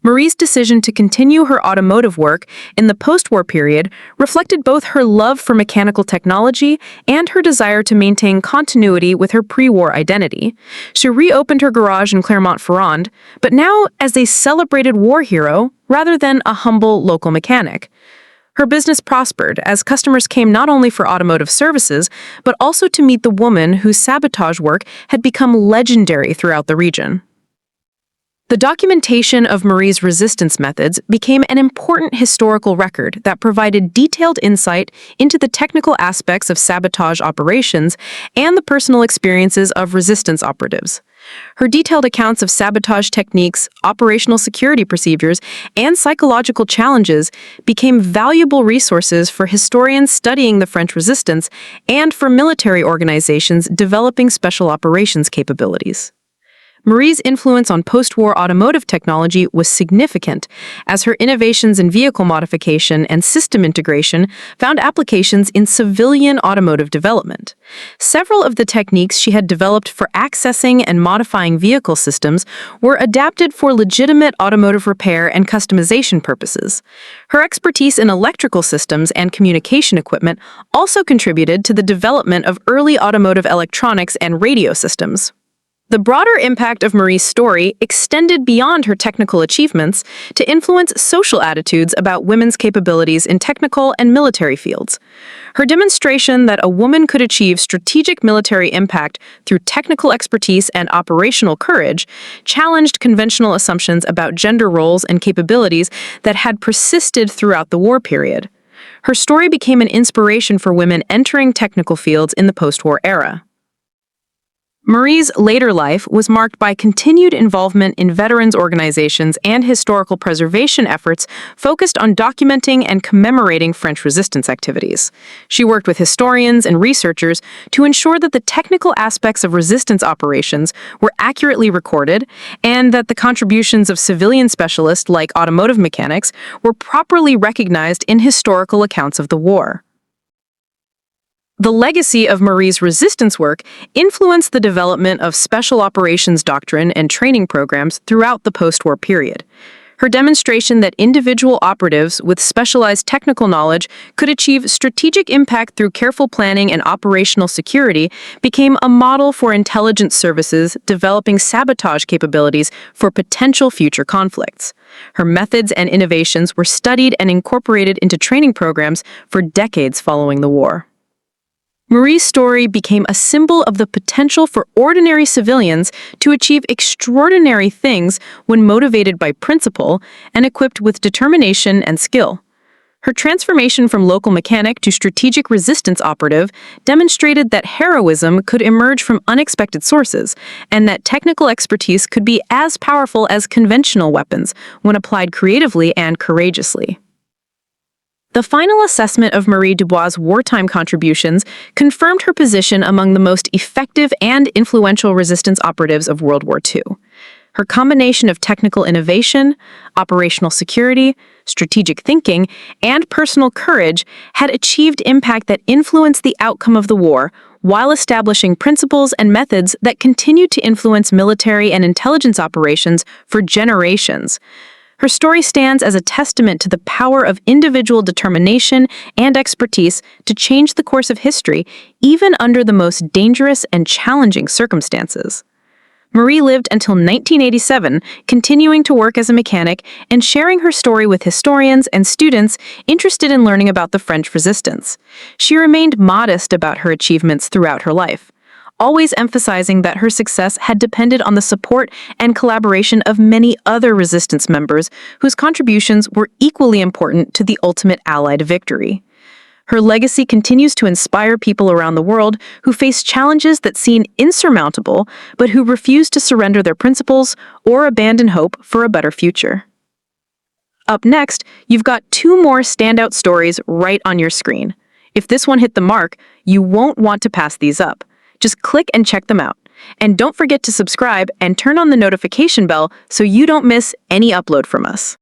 Marie's decision to continue her automotive work in the post-war period reflected both her love for mechanical technology and her desire to maintain continuity with her pre-war identity. She reopened her garage in Clermont-Ferrand, but now as a celebrated war hero rather than a humble local mechanic. Her business prospered as customers came not only for automotive services, but also to meet the woman whose sabotage work had become legendary throughout the region. The documentation of Marie's resistance methods became an important historical record that provided detailed insight into the technical aspects of sabotage operations and the personal experiences of resistance operatives. Her detailed accounts of sabotage techniques, operational security procedures, and psychological challenges became valuable resources for historians studying the French resistance and for military organizations developing special operations capabilities. Marie's influence on post-war automotive technology was significant, as her innovations in vehicle modification and system integration found applications in civilian automotive development. Several of the techniques she had developed for accessing and modifying vehicle systems were adapted for legitimate automotive repair and customization purposes. Her expertise in electrical systems and communication equipment also contributed to the development of early automotive electronics and radio systems. The broader impact of Marie's story extended beyond her technical achievements to influence social attitudes about women's capabilities in technical and military fields. Her demonstration that a woman could achieve strategic military impact through technical expertise and operational courage challenged conventional assumptions about gender roles and capabilities that had persisted throughout the war period. Her story became an inspiration for women entering technical fields in the post-war era. Marie's later life was marked by continued involvement in veterans organizations and historical preservation efforts focused on documenting and commemorating French resistance activities. She worked with historians and researchers to ensure that the technical aspects of resistance operations were accurately recorded and that the contributions of civilian specialists like automotive mechanics were properly recognized in historical accounts of the war. The legacy of Marie's resistance work influenced the development of special operations doctrine and training programs throughout the post-war period. Her demonstration that individual operatives with specialized technical knowledge could achieve strategic impact through careful planning and operational security became a model for intelligence services developing sabotage capabilities for potential future conflicts. Her methods and innovations were studied and incorporated into training programs for decades following the war. Marie's story became a symbol of the potential for ordinary civilians to achieve extraordinary things when motivated by principle and equipped with determination and skill. Her transformation from local mechanic to strategic resistance operative demonstrated that heroism could emerge from unexpected sources and that technical expertise could be as powerful as conventional weapons when applied creatively and courageously. The final assessment of Marie Dubois' wartime contributions confirmed her position among the most effective and influential resistance operatives of World War II. Her combination of technical innovation, operational security, strategic thinking, and personal courage had achieved impact that influenced the outcome of the war while establishing principles and methods that continued to influence military and intelligence operations for generations. Her story stands as a testament to the power of individual determination and expertise to change the course of history, even under the most dangerous and challenging circumstances. Marie lived until 1987, continuing to work as a mechanic and sharing her story with historians and students interested in learning about the French resistance. She remained modest about her achievements throughout her life, always emphasizing that her success had depended on the support and collaboration of many other resistance members whose contributions were equally important to the ultimate Allied victory. Her legacy continues to inspire people around the world who face challenges that seem insurmountable, but who refuse to surrender their principles or abandon hope for a better future. Up next, you've got two more standout stories right on your screen. If this one hit the mark, you won't want to pass these up. Just click and check them out. And don't forget to subscribe and turn on the notification bell so you don't miss any upload from us.